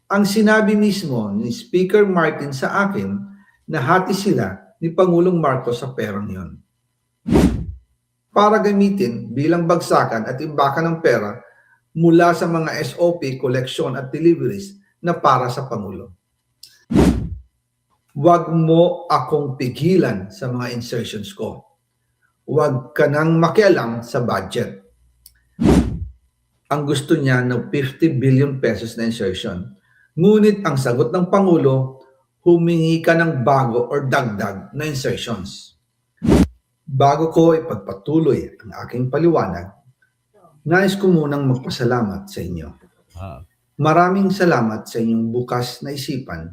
Ang sinabi mismo ni Speaker Martin sa akin na hati sila ni Pangulong Marcos sa perang yon para gamitin bilang bagsakan at imbakan ng pera mula sa mga SOP, collection at deliveries na para sa Pangulo. Huwag mo akong pigilan sa mga insertions ko. Huwag ka nang makialam sa budget. Ang gusto niya ng 50 billion pesos na insertion. Ngunit ang sagot ng Pangulo, humingi ka ng bago or dagdag na insertions. Bago ko ipagpatuloy ang aking paliwanag, nais ko munang magpasalamat sa inyo. Maraming salamat sa inyong bukas na isipan,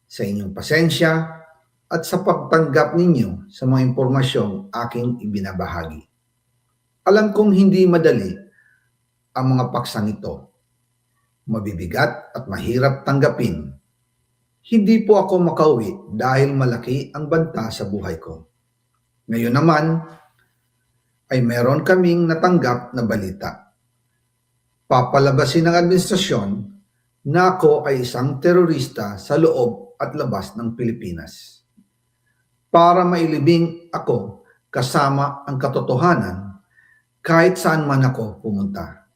sa inyong pasensya, at sa pagtanggap ninyo sa mga impormasyong aking ibinabahagi. Alam kong hindi madali ang mga paksang ito. Mabibigat at mahirap tanggapin. Hindi po ako makauwi dahil malaki ang banta sa buhay ko. Ngayon naman ay meron kaming natanggap na balita. Papalabasin ng administrasyon na ako ay isang terorista sa loob at labas ng Pilipinas. Para mailibing ako kasama ang katotohanan kahit saan man ako pumunta.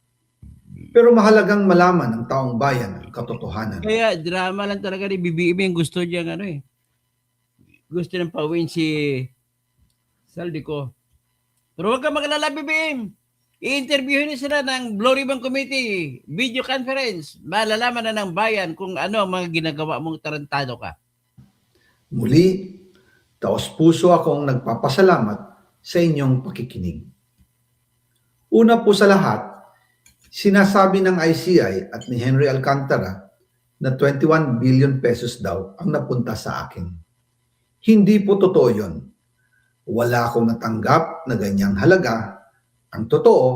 Pero mahalagang malaman ng taong bayan ang katotohanan. Kaya drama lang talaga ni BBM yung gusto niya gusto ng pauwiin si Saldico. Pero huwag ka maglala, BBM. I-interviewin sila ng Blue Ribbon Committee, video conference. Malalaman na ng bayan kung ano ang mga ginagawa mong tarantado ka. Muli, taos-puso akong nagpapasalamat sa inyong pakikinig. Una po sa lahat, sinasabi ng ICI at ni Henry Alcantara na 21 billion pesos daw ang napunta sa akin. Hindi po totoo yun. Wala akong natanggap na ganyang halaga. Ang totoo,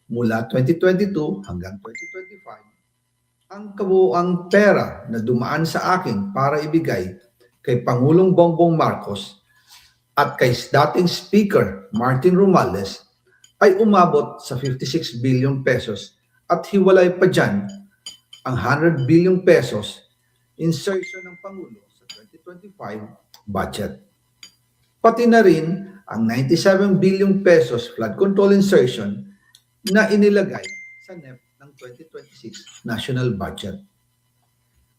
mula 2022 hanggang 2025, ang kabuuang pera na dumaan sa akin para ibigay kay Pangulong Bongbong Marcos at kay dating Speaker Martin Romualdez ay umabot sa 56 billion pesos at hiwalay pa dyan ang 100 billion pesos insertion ng Pangulo sa 2025 budget. Pati na rin ang 97 billion pesos flood control insertion na inilagay sa NEP ng 2026 national budget.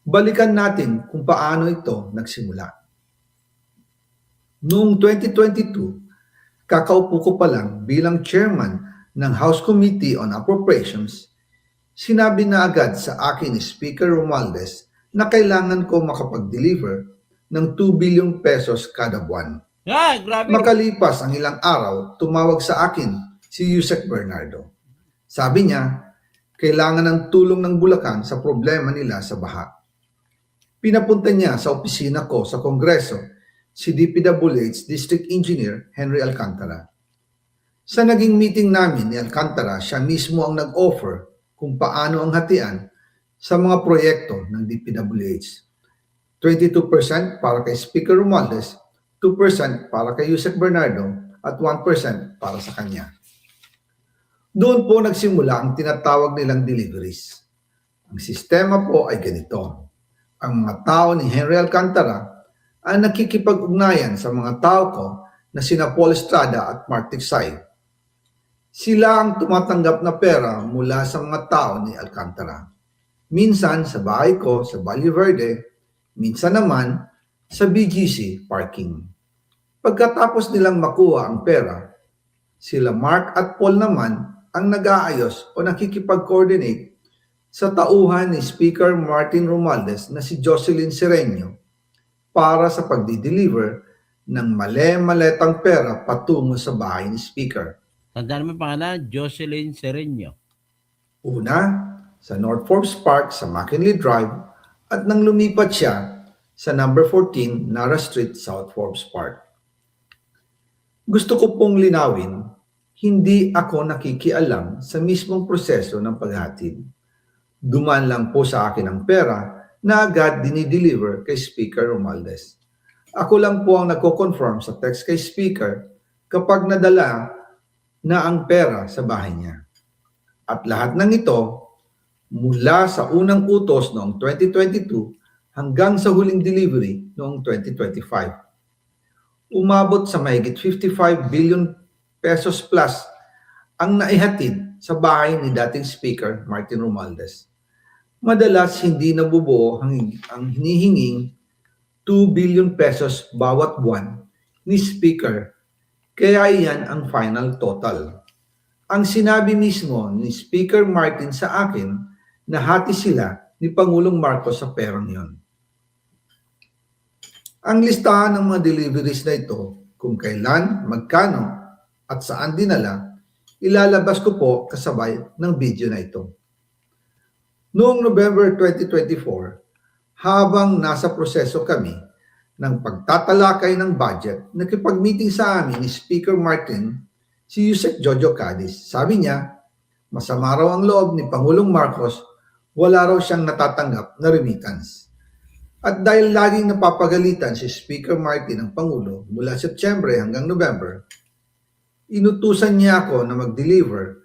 Balikan natin kung paano ito nagsimula. Noong 2022, kakaupo ko pa lang bilang chairman ng House Committee on Appropriations, sinabi na agad sa akin ni Speaker Romualdez na kailangan ko makapag-deliver ng 2 billion pesos kada buwan. Ay, grabe. Makalipas ang ilang araw, tumawag sa akin si Yusek Bernardo. Sabi niya, kailangan ng tulong ng Bulacan sa problema nila sa baha. Pinapunta niya sa opisina ko sa Kongreso si DPWH District Engineer Henry Alcantara. Sa naging meeting namin ni Alcantara, siya mismo ang nag-offer kung paano ang hatian sa mga proyekto ng DPWH. 22% para kay Speaker Romualdez, 2% para kay Yusek Bernardo at 1% para sa kanya. Doon po nagsimula ang tinatawag nilang deliveries. Ang sistema po ay ganito. Ang mga tao ni Henry Alcantara ay nakikipag-ugnayan sa mga tao ko na sina Paul Estrada at Mark Tiksay. Sila ang tumatanggap na pera mula sa mga tao ni Alcantara. Minsan sa bahay ko sa Valle Verde, minsan naman sa BGC parking. Pagkatapos nilang makuha ang pera, sila Mark at Paul naman ang nag-aayos o nakikipag-coordinate sa tauhan ni Speaker Martin Romualdez na si Jocelyn Sereño para sa pagdi-deliver ng male-maletang pera patungo sa bahay ni Speaker. Tandaan mo pangalan, Jocelyn Sereño. Una, sa North Forbes Park sa McKinley Drive at nang lumipat siya sa number 14 Nara Street, South Forbes Park. Gusto ko pong linawin, hindi ako nakikialam sa mismong proseso ng paghatid. Dumaan lang po sa akin ang pera na agad dinideliver kay Speaker Romualdez. Ako lang po ang nagko-confirm sa text kay Speaker kapag nadala na ang pera sa bahay niya. At lahat ng ito, mula sa unang utos noong 2022 hanggang sa huling delivery noong 2025. Umabot sa mahigit 55 billion pesos plus ang naihatid sa bahay ni dating Speaker Martin Romualdez. Madalas hindi nabubuo ang hinihinging 2 billion pesos bawat buwan ni Speaker, kaya iyan ang final total. Ang sinabi mismo ni Speaker Martin sa akin na hati sila ni Pangulong Marcos sa perang yon. Ang listahan ng mga deliveries na ito, kung kailan, magkano, at saan dinala, ilalabas ko po kasabay ng video na ito. Noong November 2024, habang nasa proseso kami ng pagtatalakay ng budget, nakipag-meeting sa amin ni Speaker Martin si Yusek Jojo Cadiz. Sabi niya, masama raw ang loob ni Pangulong Marcos, wala raw siyang natatanggap na remittance. At dahil laging napapagalitan si Speaker Martin ng Pangulo mula September hanggang November, inutusan niya ako na mag-deliver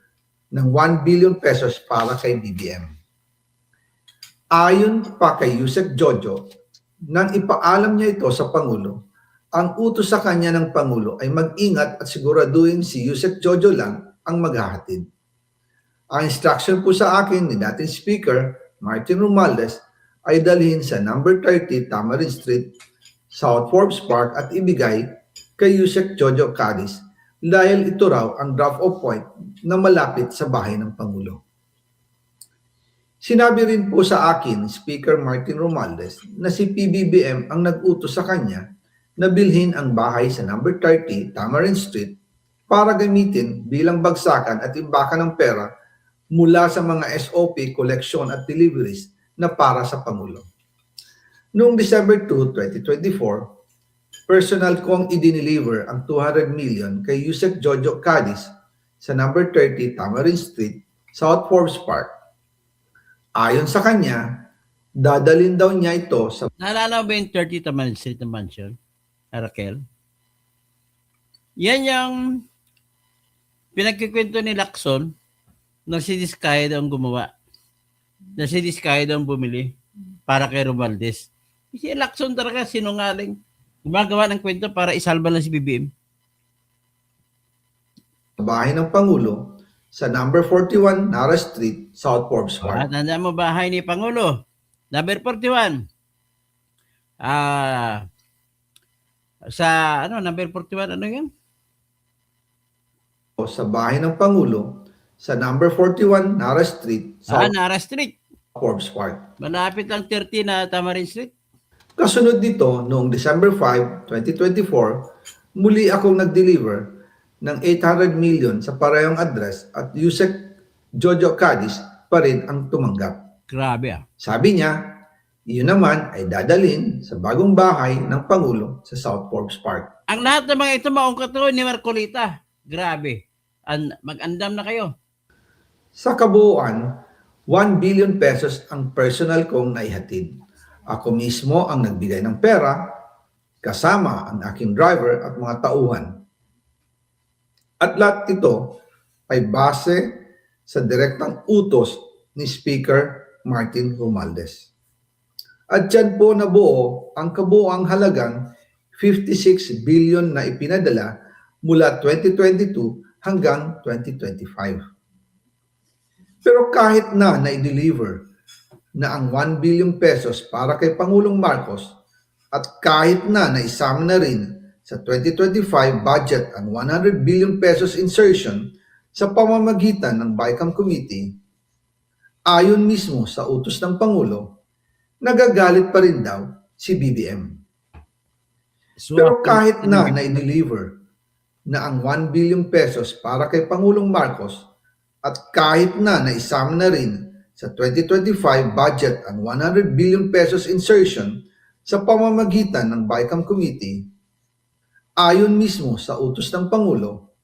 ng 1 billion pesos para kay BBM. Ayon pa kay Yusek Jojo, nang ipaalam niya ito sa Pangulo, ang utos sa kanya ng Pangulo ay mag-ingat at siguraduhin si Yusek Jojo lang ang maghahatid. Ang instruction po sa akin ni dating Speaker Martin Romualdez ay dalhin sa number 30 Tamarin Street, South Forbes Park at ibigay kay Yusek Jojo Cadiz dahil ito raw ang drop-off point na malapit sa bahay ng Pangulo. Sinabi rin po sa akin Speaker Martin Romualdez na si PBBM ang nag-utos sa kanya na bilhin ang bahay sa number 30 Tamarin Street para gamitin bilang bagsakan at imbakan ng pera mula sa mga SOP, collection at deliveries na para sa Pangulo. Noong December 2, 2024, personal kong i-deliver ang 200 million kay Yusek Jojo Cadiz sa number 30 Tamarin Street, South Forbes Park. Ayon sa kanya, dadalin daw niya ito sa Naalala mo ba yung 30 Taman Street na mansion? Raquel? Yan yung pinagkikwento ni Lacson na si Diskaya daw ang gumawa. Na si Diskaya daw ang bumili para kay Romualdez. Si Lacson talaga sinungaling. Gumagawa ng kwento para isalba lang si BBM. bahay ng Pangulo sa number 41 Nara Street, South Forbes Park. Tandaan mo bahay ni Pangulo. Number 41. Sa number 41, ano yan? Sa bahay ng Pangulo sa number 41 Nara Street, South Nara Street. Forbes Park. Malapit lang 30 na Tamarin Street. Kasunod dito, noong December 5, 2024, muli akong nag-deliver ng 800 million sa parehong address at Yusek Jojo Cadiz pa rin ang tumanggap. Grabe Sabi niya, iyon naman ay dadalhin sa bagong bahay ng Pangulo sa South Forbes Park. Ang lahat ng mga ito maong katuloy ni Marcolita. Grabe. Mag-andam na kayo. Sa kabuuan, 1 billion pesos ang personal kong naihatid. Ako mismo ang nagbigay ng pera, kasama ang aking driver at mga tauhan. At lahat ito ay base sa direktang utos ni Speaker Martin Romualdez. At dyan po nabuo ang kabuuang halagang 56 billion na ipinadala mula 2022 hanggang 2025. Pero kahit na na-deliver na ang 1 billion pesos para kay Pangulong Marcos at kahit na naisama na rin sa 2025 budget ang 100 billion pesos insertion sa pamamagitan ng BICAM Committee, ayon mismo sa utos ng Pangulo, nagagalit pa rin daw si BBM. Pero kahit na na-deliver na ang 1 billion pesos para kay Pangulong Marcos at kahit na naisama na rin sa 2025 budget ang 100 billion pesos insertion sa pamamagitan ng BICAM Committee, ayon mismo sa utos ng Pangulo,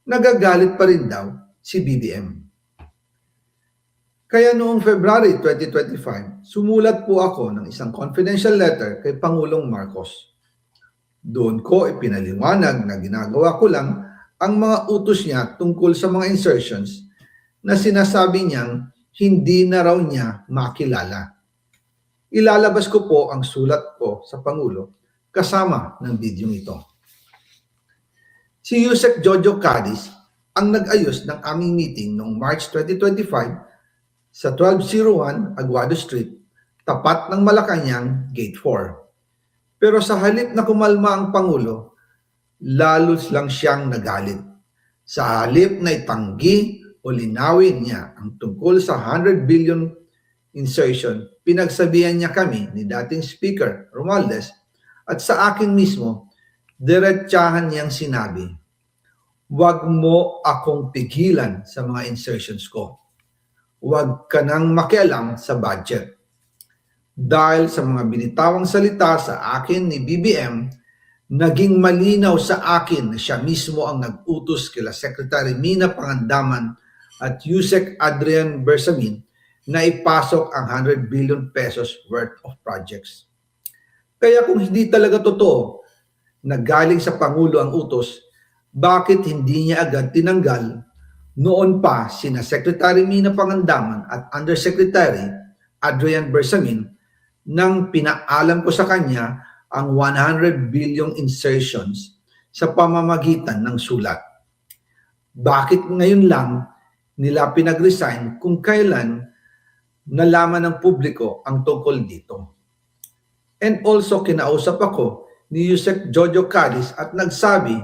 nagagalit pa rin daw si BBM. Kaya noong February 2025, sumulat po ako ng isang confidential letter kay Pangulong Marcos. Doon ko ipinaliwanag na ginagawa ko lang ang mga utos niya tungkol sa mga insertions na sinasabi niyang hindi na raw niya makilala. Ilalabas ko po ang sulat ko sa Pangulo kasama ng video ito. Si Yusek Jojo Cadiz ang nag-ayos ng aming meeting noong March 2025 sa 1201 Aguado Street, tapat ng Malacanang Gate 4. Pero sa halip na kumalma ang Pangulo, lalos lang siyang nagalit. Sa halip na itanggi o linawin niya ang tungkol sa 100 billion insertion, pinagsabihan niya kami ni dating Speaker Romualdez at sa akin mismo, diretsahan niyang sinabi, "Huwag mo akong pigilan sa mga insertions ko. Huwag ka nang makialam sa budget." Dahil sa mga binitawang salita sa akin ni BBM, naging malinaw sa akin na siya mismo ang nag-utos kila Secretary Mina Pangandaman at Yusek Adrian Bersamin na ipasok ang 100 billion pesos worth of projects. Kaya kung hindi talaga totoo na galing sa Pangulo ang utos, bakit hindi niya agad tinanggal noon pa sina Secretary Mina Pangandaman at Undersecretary Adrian Bersamin nang pinaalam ko sa kanya ang 100 billion insertions sa pamamagitan ng sulat? Bakit ngayon lang nila pinag-resign kung kailan nalaman ng publiko ang tungkol dito? And also kinausap ako ni Yusek Jojo Cadiz at nagsabi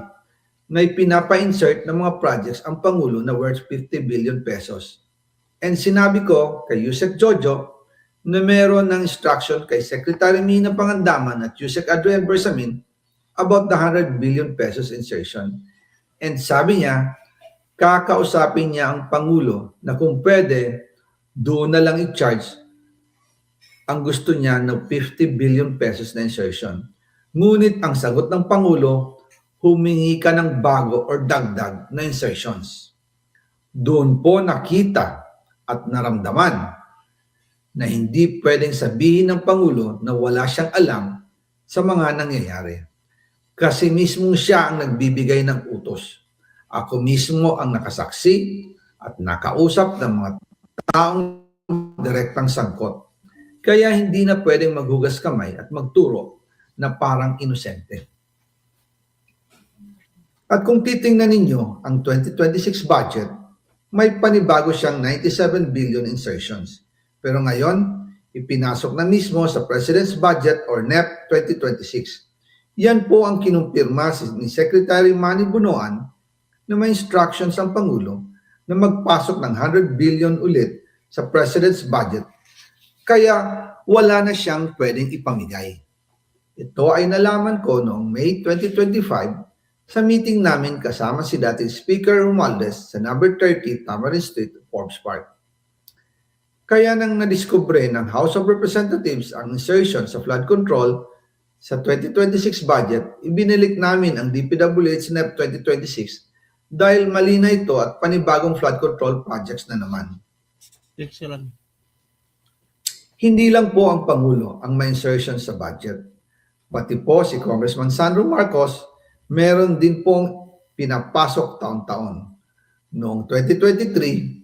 na ipinapa-insert ng mga projects ang Pangulo na worth 50 billion pesos. And sinabi ko kay Yusek Jojo na meron ng instruction kay Secretary Mina Pangandaman at Yusek Adrian Bersamin about the 100 billion pesos insertion. And sabi niya, kakausapin niya ang Pangulo na kung pwede, doon na lang i-charge ang gusto niya ng 50 billion pesos na insertion. Ngunit ang sagot ng Pangulo, humingi ka ng bago or dagdag na insertions. Doon po nakita at naramdaman na hindi pwedeng sabihin ng Pangulo na wala siyang alam sa mga nangyayari. Kasi mismo siya ang nagbibigay ng utos. Ako mismo ang nakasaksi at nakausap ng mga taong direktang sangkot. Kaya hindi na pwedeng maghugas kamay at magturo na parang inosente. At kung titingnan ninyo ang 2026 budget, may panibago siyang 97 billion insertions. Pero ngayon, ipinasok na mismo sa President's Budget or NEP 2026. Yan po ang kinumpirma ni Secretary Manny Bunoan na may instructions ang Pangulo na magpasok ng 100 billion ulit sa President's Budget. Kaya wala na siyang pwedeng ipamigay. Ito ay nalaman ko noong May 2025 sa meeting namin kasama si dating Speaker Romualdez sa number 30 Tamarind Street, Forbes Park. Kaya nang nadiskubre ng House of Representatives ang insertion sa flood control sa 2026 budget, ibinilik namin ang DPWH NEP 2026 dahil mali na ito at panibagong flood control projects na naman. Excellent. Hindi lang po ang Pangulo ang may insertion sa budget. Pati po si Congressman Sandro Marcos, meron din pong pinapasok taon-taon. Noong 2023,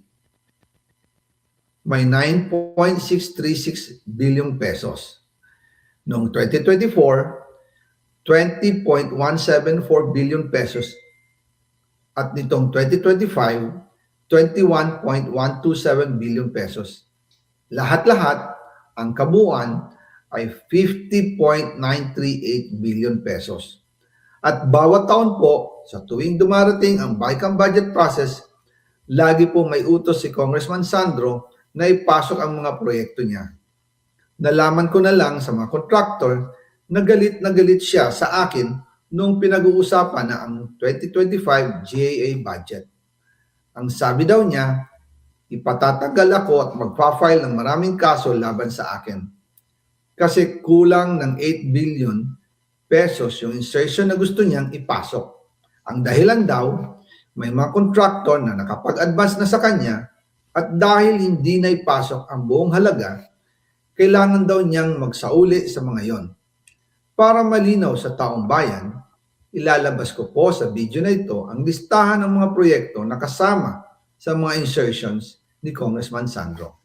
may 9.636 billion pesos. Noong 2024, 20.174 billion pesos. At nitong 2025, 21.127 billion pesos. Lahat-lahat, ang kabuuan ay 50.938 billion pesos. At bawat taon po, sa tuwing dumarating ang BICAM budget process, lagi po may utos si Congressman Sandro na ipasok ang mga proyekto niya. Nalaman ko na lang sa mga contractor na galit siya sa akin noong pinag-uusapan na ang 2025 GAA budget. Ang sabi daw niya, ipatatagal ako at magpa-file ng maraming kaso laban sa akin. Kasi kulang ng 8 billion pesos yung insertion na gusto niyang ipasok. Ang dahilan daw, may mga contractor na nakapag-advance na sa kanya at dahil hindi na ipasok ang buong halaga, kailangan daw niyang magsauli sa mga yon. Para malinaw sa taong bayan, ilalabas ko po sa video na ito ang listahan ng mga proyekto na kasama sa mga insertions ni Congressman Sandro.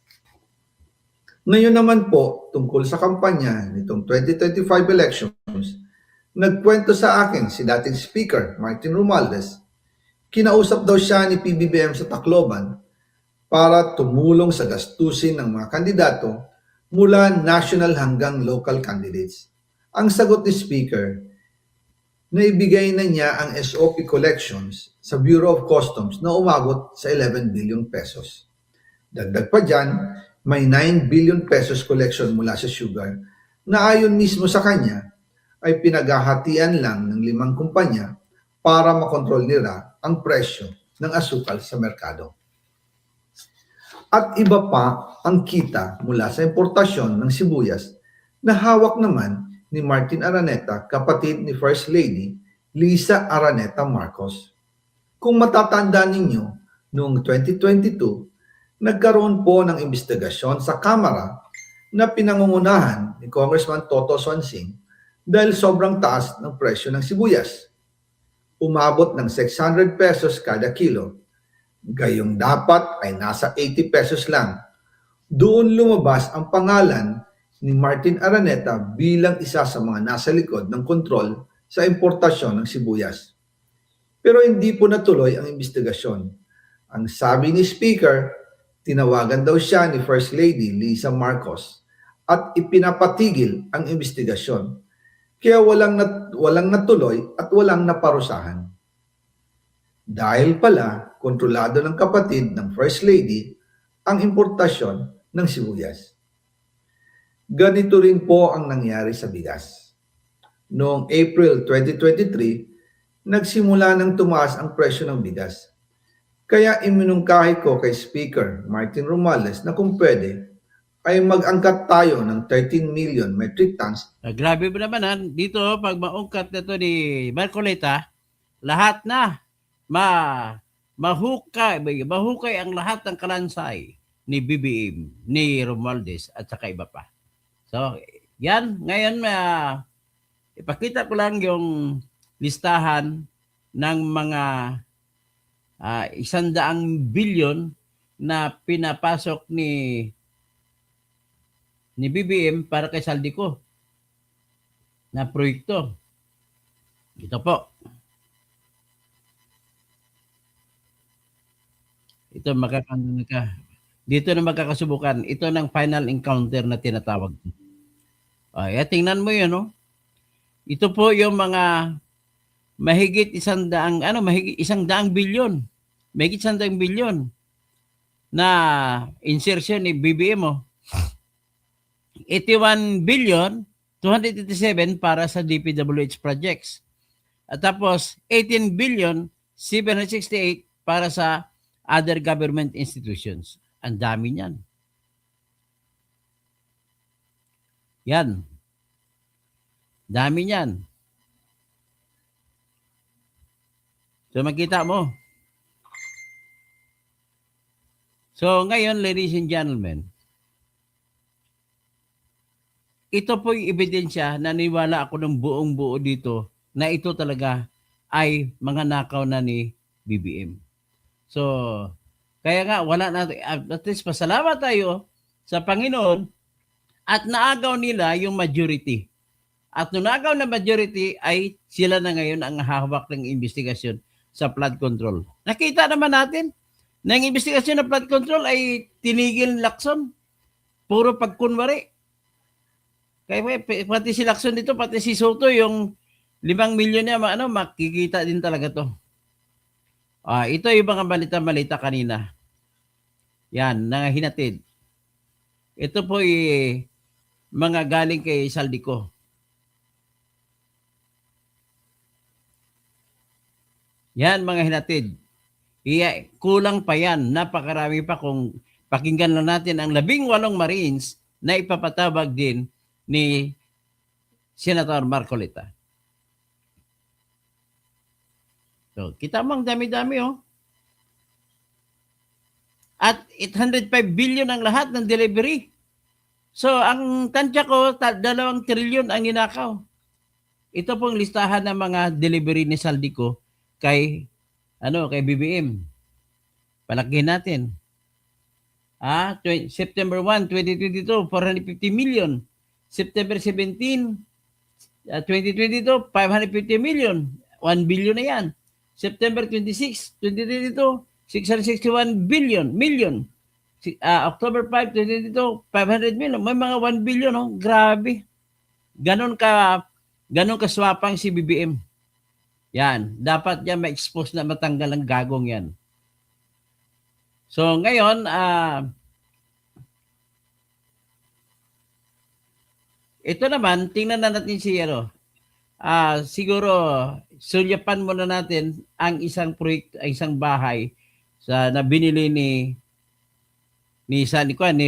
Ngayon naman po, tungkol sa kampanya nitong 2025 elections, nagkwento sa akin si dating Speaker Martin Romualdez, kinausap daw siya ni PBBM sa Tacloban para tumulong sa gastusin ng mga kandidato mula national hanggang local candidates. Ang sagot ni Speaker, naibigay na niya ang SOP collections sa Bureau of Customs na umabot sa 11 billion pesos. Dagdag pa dyan, may 9 billion pesos collection mula sa sugar na ayon mismo sa kanya ay pinaghahatian lang ng 5 kumpanya para makontrol nila ang presyo ng asukal sa merkado. At iba pa ang kita mula sa importasyon ng sibuyas na hawak naman ni Martin Araneta, kapatid ni First Lady Lisa Araneta Marcos. Kung matatandaan ninyo, noong 2022, nagkaroon po ng investigasyon sa Kamara na pinangungunahan ni Congressman Toto Sonsing dahil sobrang taas ng presyo ng sibuyas. Umabot ng 600 pesos kada kilo. Gayong dapat ay nasa 80 pesos lang. Doon lumabas ang pangalan ni Martin Araneta bilang isa sa mga nasa likod ng kontrol sa importasyon ng sibuyas. Pero hindi po natuloy ang investigasyon. Ang sabi ni Speaker, tinawagan daw siya ni First Lady Lisa Marcos at ipinapatigil ang investigasyon. Kaya walang natuloy at walang naparusahan. Dahil pala, kontrolado ng kapatid ng First Lady ang importasyon ng sibuyas. Ganito rin po ang nangyari sa bigas. Noong April 2023, nagsimula nang tumaas ang presyo ng bigas. Kaya iminungkahi ko kay Speaker Martin Romualdez na kung pwede, ay mag-angkat tayo ng 13 million metric tons. Grabe ba naman dito pag maungkat na to ni Marcoleta, lahat na mahukay ang lahat ng kalansay ni BBM, ni Romualdez at saka iba pa. So, yan ngayon ipakita ko lang yung listahan ng mga 100 bilyon na pinapasok ni BBM para kay Saldico na proyekto. Ito po. Ito dito na magkakasubukan. Ito ng final encounter na tinatawag. Tingnan mo 'yun, no? Ito po yung mga mahigit 100 bilyon. Mahigit 100 bilyon na insertion ni BBM, 81 billion 287 para sa DPWH projects. At tapos 18 billion 768 para sa other government institutions. Ang dami niyan. Yan. Dami niyan. So makita mo. So ngayon, ladies and gentlemen, ito po yung ebidensya, naniwala ako ng buong buo dito na ito talaga ay mga nakaw na ni BBM. So, kaya nga wala natin, at least pasalamat tayo sa Panginoon at naagaw nila yung majority. At nung naagaw na majority ay sila na ngayon ang hahawak ng investigasyon sa flood control. Nakita naman natin na ang investigasyon ng flood control ay tinigil Lacson. Puro pagkunwari. Kaya pati si Lacson dito, pati si Soto, yung 5 milyon niya, makikita din talaga to. Ito yung mga balita-balita kanina. Yan, hinatid. Ito po mga galing kay Saldico. Yan, mga hinatid. Kulang pa yan. Napakarami pa kung pakinggan lang natin ang 18 Marines na ipapatawag din ni Senator Marcoleta. So, kita mo ang dami-dami, At 805 billion ang lahat ng delivery. So, ang tansya ko, 2 trilyon ang ninakaw. Ito pong listahan ng mga delivery ni Saldico kay BBM. Palakihin natin. September 1, 2022, 450 million. September 17, 2022, 550 million. 1 billion na yan. September 26, 2022, 661 million. October 5, 2022, 500 million. May mga 1 billion, Grabe. Ganon kaswapang si BBM. Yan. Dapat yan ma-expose na matanggal ang gagong yan. So, ngayon, ito naman, tingnan na natin siguro, sulyapan muna natin ang isang proyekto, isang bahay na binili ni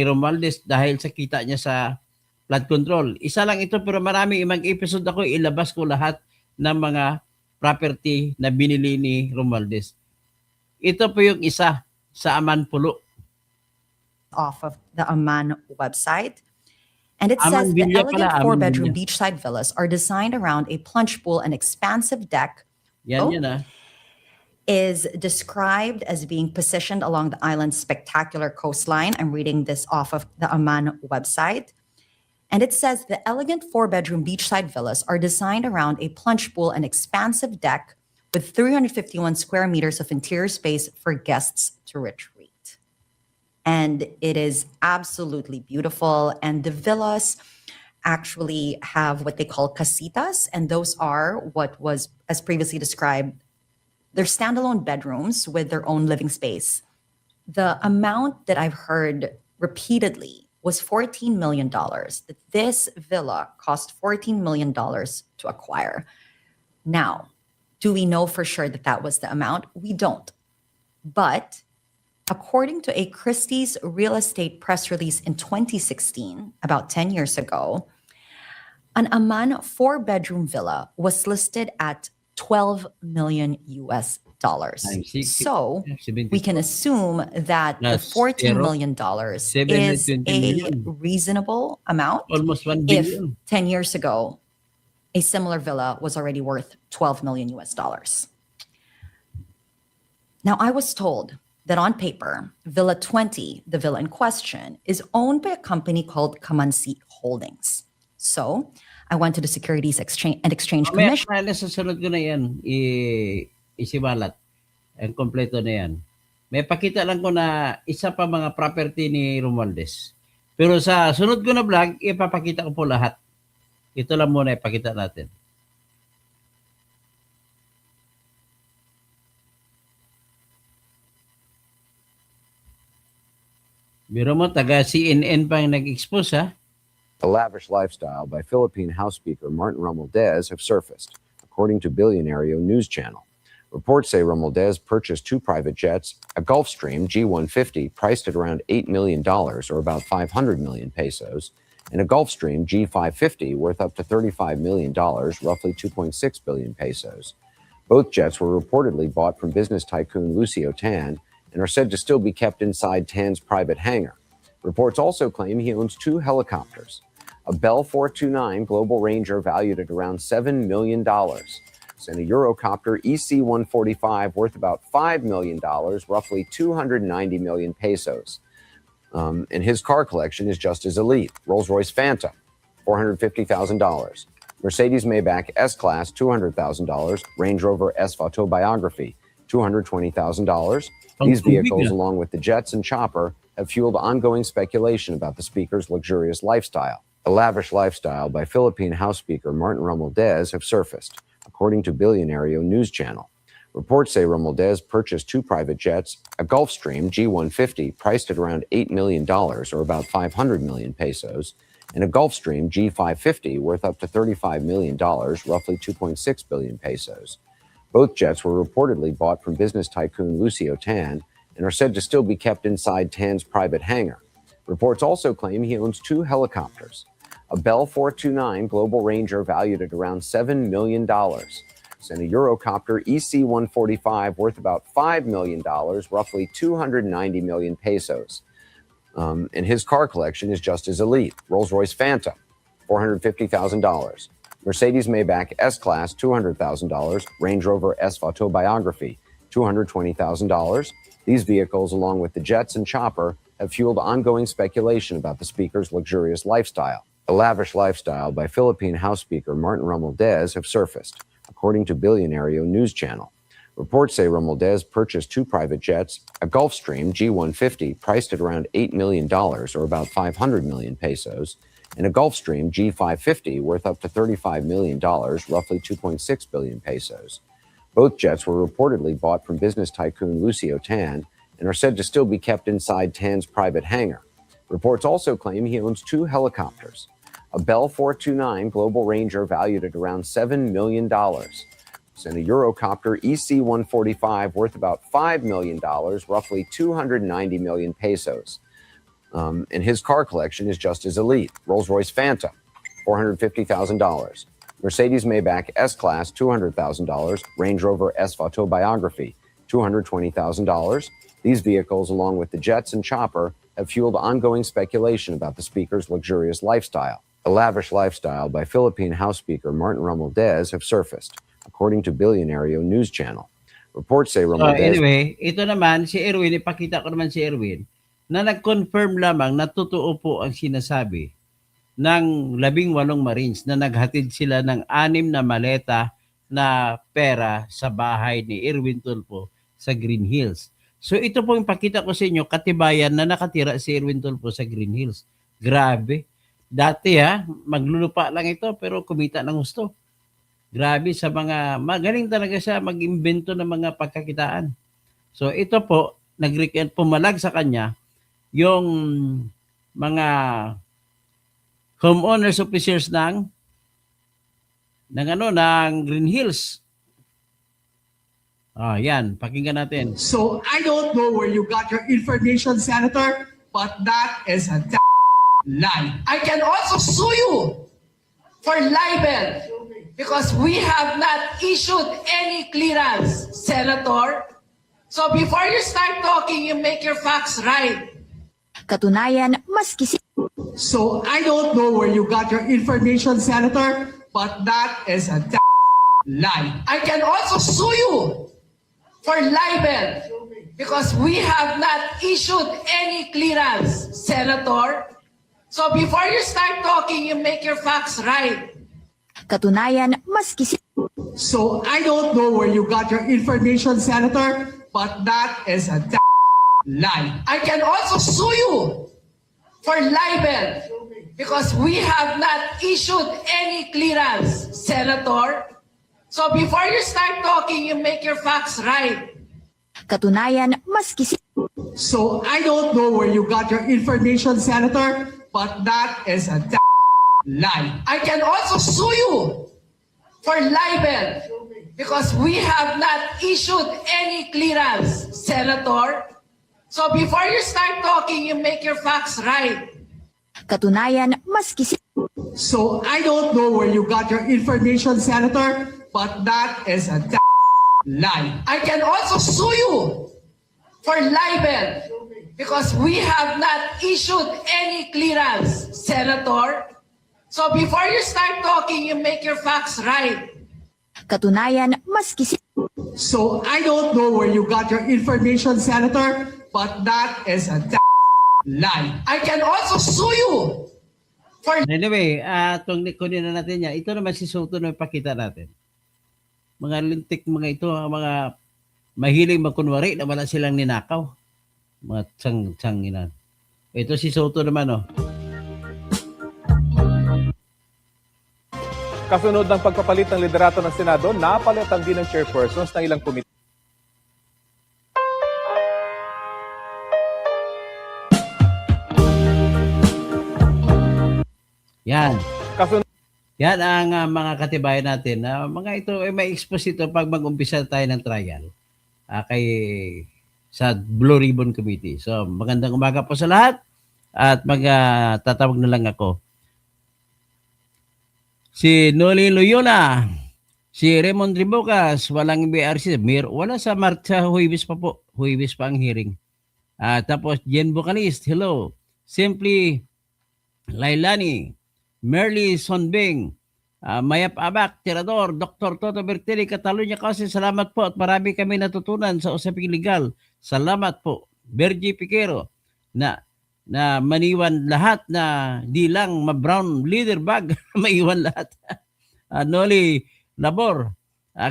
Romualdez dahil sa kita niya sa flood control. Isa lang ito pero marami imang episode ako, ilabas ko lahat ng mga property na binili ni Romualdez. Ito po yung isa sa Amanpulo. Off of the Aman website. And it Aman says the Villa elegant pala, Aman four-bedroom Villa. beachside villas are designed around a plunge pool and expansive deck. Yan Oh. yan Is described as being positioned along the island's spectacular coastline. I'm reading this off of the Aman website. And it says the elegant four-bedroom beachside villas are designed around a plunge pool and expansive deck with 351 square meters of interior space for guests to retreat. And it is absolutely beautiful. And the villas actually have what they call casitas. And those are what was, as previously described, they're standalone bedrooms with their own living space. The amount that I've heard repeatedly was $14 million. That this villa cost $14 million to acquire. Now, do we know for sure that that was the amount? We don't. But According to a Christie's real estate press release in 2016, about 10 years ago, an Amman 4-bedroom villa was listed at 12 million US dollars. Times six, So we 74. can assume that the Plus $14 zero, million is 720 a million. reasonable amount. Almost 1 If billion. 10 years ago, a similar villa was already worth 12 million US dollars. Now, I was told that on paper, Villa 20, the villa in question, is owned by a company called Kamansi Holdings. So I went to the Securities Exchange and Exchange Mamaya Commission. na sa sunod ko na yan, isiwalat. Ang kompleto na yan. May pakita lang ko na isa pa mga property ni Romualdez. Pero sa sunod ko na vlog, ipapakita ko po lahat. Ito lang muna ipakita natin. Biro mo, taga CNN pa yung nag-expose, ha? The lavish lifestyle by Philippine House Speaker Martin Romualdez have surfaced, according to Billionario News Channel. Reports say Romualdez purchased 2 private jets, a Gulfstream G150 priced at around $8 million, or about 500 million pesos, and a Gulfstream G550 worth up to $35 million, roughly 2.6 billion pesos. Both jets were reportedly bought from business tycoon Lucio Tan and are said to still be kept inside Tan's private hangar. Reports also claim he owns 2 helicopters, a Bell 429 Global Ranger valued at around $7 million, and a Eurocopter EC-145 worth about $5 million, roughly 290 million pesos. And his car collection is just as elite. Rolls-Royce Phantom, $450,000. Mercedes-Maybach S-Class, $200,000. Range Rover S Autobiography, $220,000. These vehicles, along with the jets and chopper, have fueled ongoing speculation about the speaker's luxurious lifestyle. The lavish lifestyle by Philippine House Speaker Martin Romualdez have surfaced, according to Billionario News Channel. Reports say Romualdez purchased 2 private jets, a Gulfstream G150 priced at around $8 million, or about 500 million pesos, and a Gulfstream G550 worth up to $35 million, roughly 2.6 billion pesos. Both jets were reportedly bought from business tycoon Lucio Tan and are said to still be kept inside Tan's private hangar. Reports also claim he owns 2 helicopters, a Bell 429 Global Ranger valued at around $7 million, and a Eurocopter EC-145 worth about $5 million, roughly 290 million pesos. And his car collection is just as elite. Rolls-Royce Phantom, $450,000. Mercedes-Maybach S-Class, $200,000. Range Rover S Autobiography, $220,000. These vehicles, along with the jets and chopper, have fueled ongoing speculation about the speaker's luxurious lifestyle. The lavish lifestyle by Philippine House Speaker Martin Romualdez have surfaced, according to Billionario News Channel. Reports say Romualdez purchased 2 private jets, a Gulfstream G150 priced at around $8 million, or about 500 million pesos, and a Gulfstream G550 worth up to $35 million, roughly 2.6 billion pesos. Both jets were reportedly bought from business tycoon Lucio Tan and are said to still be kept inside Tan's private hangar. Reports also claim he owns 2 helicopters, a Bell 429 Global Ranger valued at around $7 million, and a Eurocopter EC-145 worth about $5 million, roughly 290 million pesos. And his car collection is just as elite. Rolls-Royce Phantom, $450,000. Mercedes-Maybach S-Class, $200,000. Range Rover S Autobiography, $220,000. These vehicles, along with the jets and chopper, have fueled ongoing speculation about the speaker's luxurious lifestyle. The lavish lifestyle by Philippine House Speaker Martin Romualdez have surfaced, according to Billionario News Channel. Reports say Romualdez... Anyway, ito naman, si Erwin, ipakita ko naman si Erwin, na nag-confirm lamang na totoo po ang sinasabi ng 18 Marines na naghatid sila ng 6 na maleta na pera sa bahay ni Erwin Tulfo sa Green Hills. So ito po yung pakita ko sa inyo, katibayan na nakatira si Erwin Tulfo sa Green Hills. Grabe. Dati maglulupa lang ito pero kumita ng gusto. Grabe sa mga, magaling talaga siya mag-imbento ng mga pagkakitaan. So ito po, pumalag sa kanya yung mga homeowners officers ng Green Hills. Yan, pakinggan natin. So I don't know where you got your information, Senator, but that is a lie. I can also sue you for libel because we have not issued any clearance, Senator. So before you start talking, you make your facts right. Katunayan, maski si So I don't know where you got your information, Senator, but that is a lie. I can also sue you for libel because we have not issued any clearance, Senator. So before you start talking, you make your facts right. Katunayan, maski si So I don't know where you got your information, Senator, but that is a lie. I can also sue you for libel because we have not issued any clearance, Senator. So before you start talking, you make your facts right. Katunayan, maski si So I don't know where you got your information, Senator, but that is a lie. I can also sue you for libel because we have not issued any clearance, Senator. So before you start talking, you make your facts right. Katunayan, maski si So I don't know where you got your information, Senator, but that is a lie. I can also sue you for libel because we have not issued any clearance, Senator. So before you start talking, you make your facts right. Katunayan, maski si So I don't know where you got your information, Senator, but that is a lie. I can also sue you for Anyway, kunin na natin yan. Ito naman si Soto na ipakita natin. Mga lintik mga ito, mga mahiling magkunwari na wala silang ninakaw. Mga tsang-tsanginan. Ito si Soto naman, oh. Kasunod ng pagpapalit ng liderato ng Senado, napalitan din ng chairpersons ng ilang komite. Yan. Kasunod Yan ang mga katibayan natin. Mga ito ay may expose ito pag mag-umpisa tayo ng trial sa Blue Ribbon Committee. So magandang umaga po sa lahat at tatawag na lang ako. Si Noli Loyola, si Raymond Ribocas, walang BRC, wala sa Marcha, Huwebes pa po. Huwebes pa ang hearing. Tapos Jen Bucanist, hello. Simply Lailani, Merly Sonbing, Mayap Abak, Tirador, Dr. Toto Bertelli, Catalunya kasi salamat po at marami kami natutunan sa usaping legal. Salamat po. Bergie Piquero na maniwan lahat na di lang ma-brown leader bag, maiwan lahat. Noli Labor,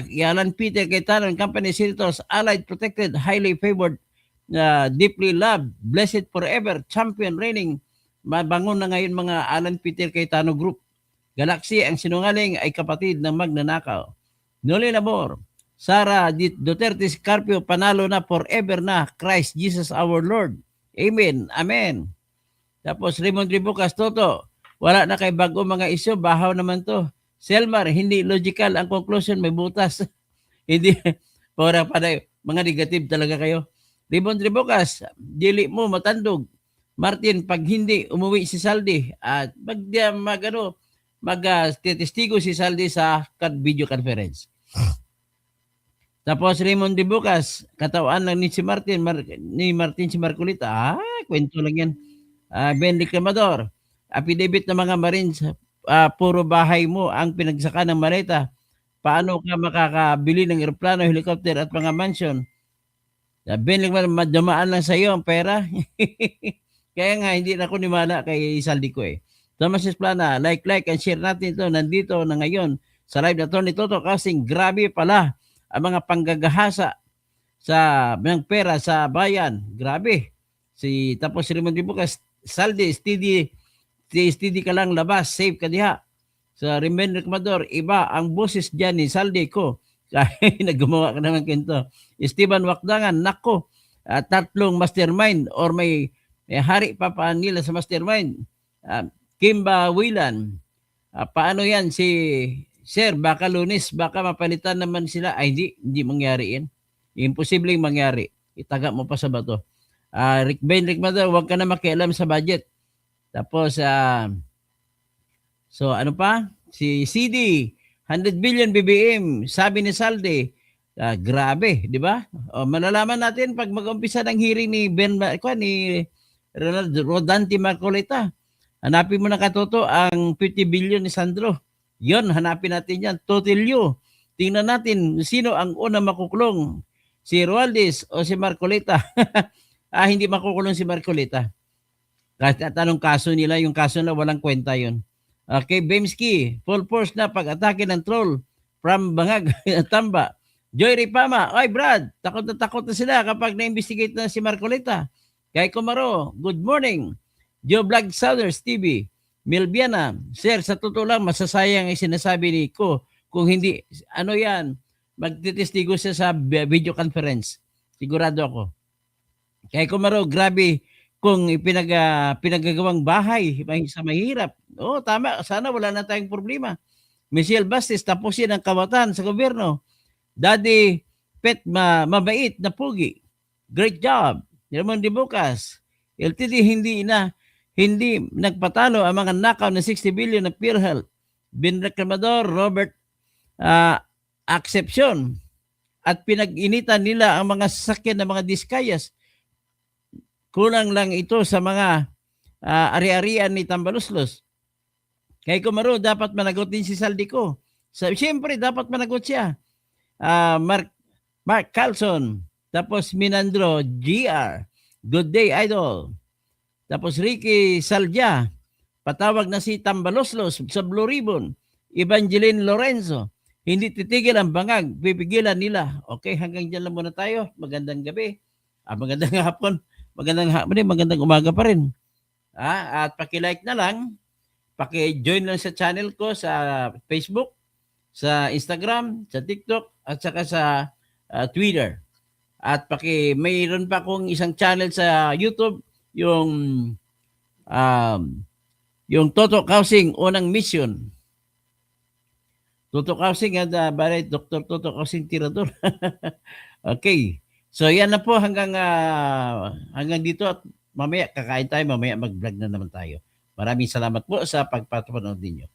Yalan Peter Cayetano and Company Senators, allied, protected, highly favored, deeply loved, blessed forever, champion reigning. Mabangon na ngayon mga Alan Peter Cayetano Group. Galaxy, ang sinungaling ay kapatid ng magnanakaw. Noli Labor, Sara Duterte Scarpio, panalo na forever na, Christ Jesus our Lord. Amen. Amen. Tapos Raymond Ribocas, Toto, wala na kay bago mga isyo, bahaw naman to. Selmar, hindi logical ang conclusion, may butas. Hindi, para mga negative talaga kayo. Raymond Ribocas, dili mo matandog. Martin, pag hindi umuwi si Saldi, at testigo si Saldi sa video conference. Tapos Raymond Ribocas, katawan lang ni Martin si Marcolita. Kwento lang yan. Ben Reclamador, affidavit ng mga Marines, puro bahay mo ang pinagsaka ng maleta. Paano ka makakabili ng aeroplano, helicopter at mga mansion? Ben Reclamador, dumaan lang sa iyo ang pera. Kaya nga, hindi na ako nimala kay Saldi ko eh. Thomas Esplana, like and share natin ito. Nandito na ngayon sa live na to ni Toto kasing grabe pala ang mga panggagahasa sa mga pera sa bayan. Grabe. Tapos si Raymond Ribocas, Saldi, steady ka lang labas, safe ka diha. Sa Raymond Reclamador, iba ang boses dyan ni Saldi ko. Kaya naggumawa ka naman kinto. Esteban Wakdangan, nako, tatlong mastermind or may hari pa nila sa mastermind. Kimba Wilan, paano yan si Sir, baka Lunes, baka mapalitan naman sila. Ay, hindi mangyari yan. Imposibleng mangyari. Itaga mo pa sa bato. Rick Madar, huwag ka na makialam sa budget. Tapos, so ano pa? Si CD, 100 billion BBM, sabi ni Salde, grabe, di ba? O, malalaman natin pag mag-umpisa ng hearing ni ni Ronald Rodante Marcoleta. Hanapin mo na katoto ang 50 billion ni Sandro. Yon, hanapin natin yan. Totilyo. Tingnan natin sino ang una makukulong. Si Roaldez o si Marcoleta. Hindi makukulong si Marcoleta. Kahit anong kaso nila, yung kaso na walang kwenta yon. Okay, Bemski, full force na pag-atake ng troll from Bangag, Tamba. Joy Ripama, ay Brad, takot na sila kapag na-investigate na si Marcoleta. Kay Kumaro, good morning. Joe Vlog Southers TV, Milviana, sir, sa totoo lang, masasayang ang sinasabi ni Ko. Kung hindi, ano yan, magtitestigo siya sa video conference. Sigurado ako. Kay Kumaro, grabe kung pinagagawang bahay sa mahirap. Oo, tama. Sana wala na tayong problema. Michelle Bastis, tapusin ang kawatan sa gobyerno. Daddy Pet, mabait na pugi. Great job. Ramon de Bucas, LTD hindi nagpatalo ang mga nakaw na 60 billion ng PhilHealth. Binreklamador Robert Acception at pinag-initan nila ang mga sasakyan ng mga diskayas. Kulang lang ito sa mga ari-arian ni Tambaluslos. Kay Kumaro, dapat managot din si Saldico. Siyempre, dapat managot siya. Mark Carlson. Tapos Minandro, GR. Good day, idol. Tapos Ricky Saldia. Patawag na si Tambaloslos sa Blue Ribbon. Evangeline Lorenzo. Hindi titigil ang bangag. Pipigilan nila. Okay, hanggang dyan lang muna tayo. Magandang gabi. Magandang hapon. Magandang umaga pa rin. At paki-like na lang. Paki-join lang sa channel ko sa Facebook, sa Instagram, sa TikTok, at saka sa Twitter. At mayroon pa akong isang channel sa YouTube, yung Toto Kausing Unang Mission. Toto Kausing at Dr. Toto Kausing Tirador. Okay. So yan na po hanggang dito at mamaya kakain tayo, mamaya mag-vlog na naman tayo. Maraming salamat po sa pagpapanood ninyo.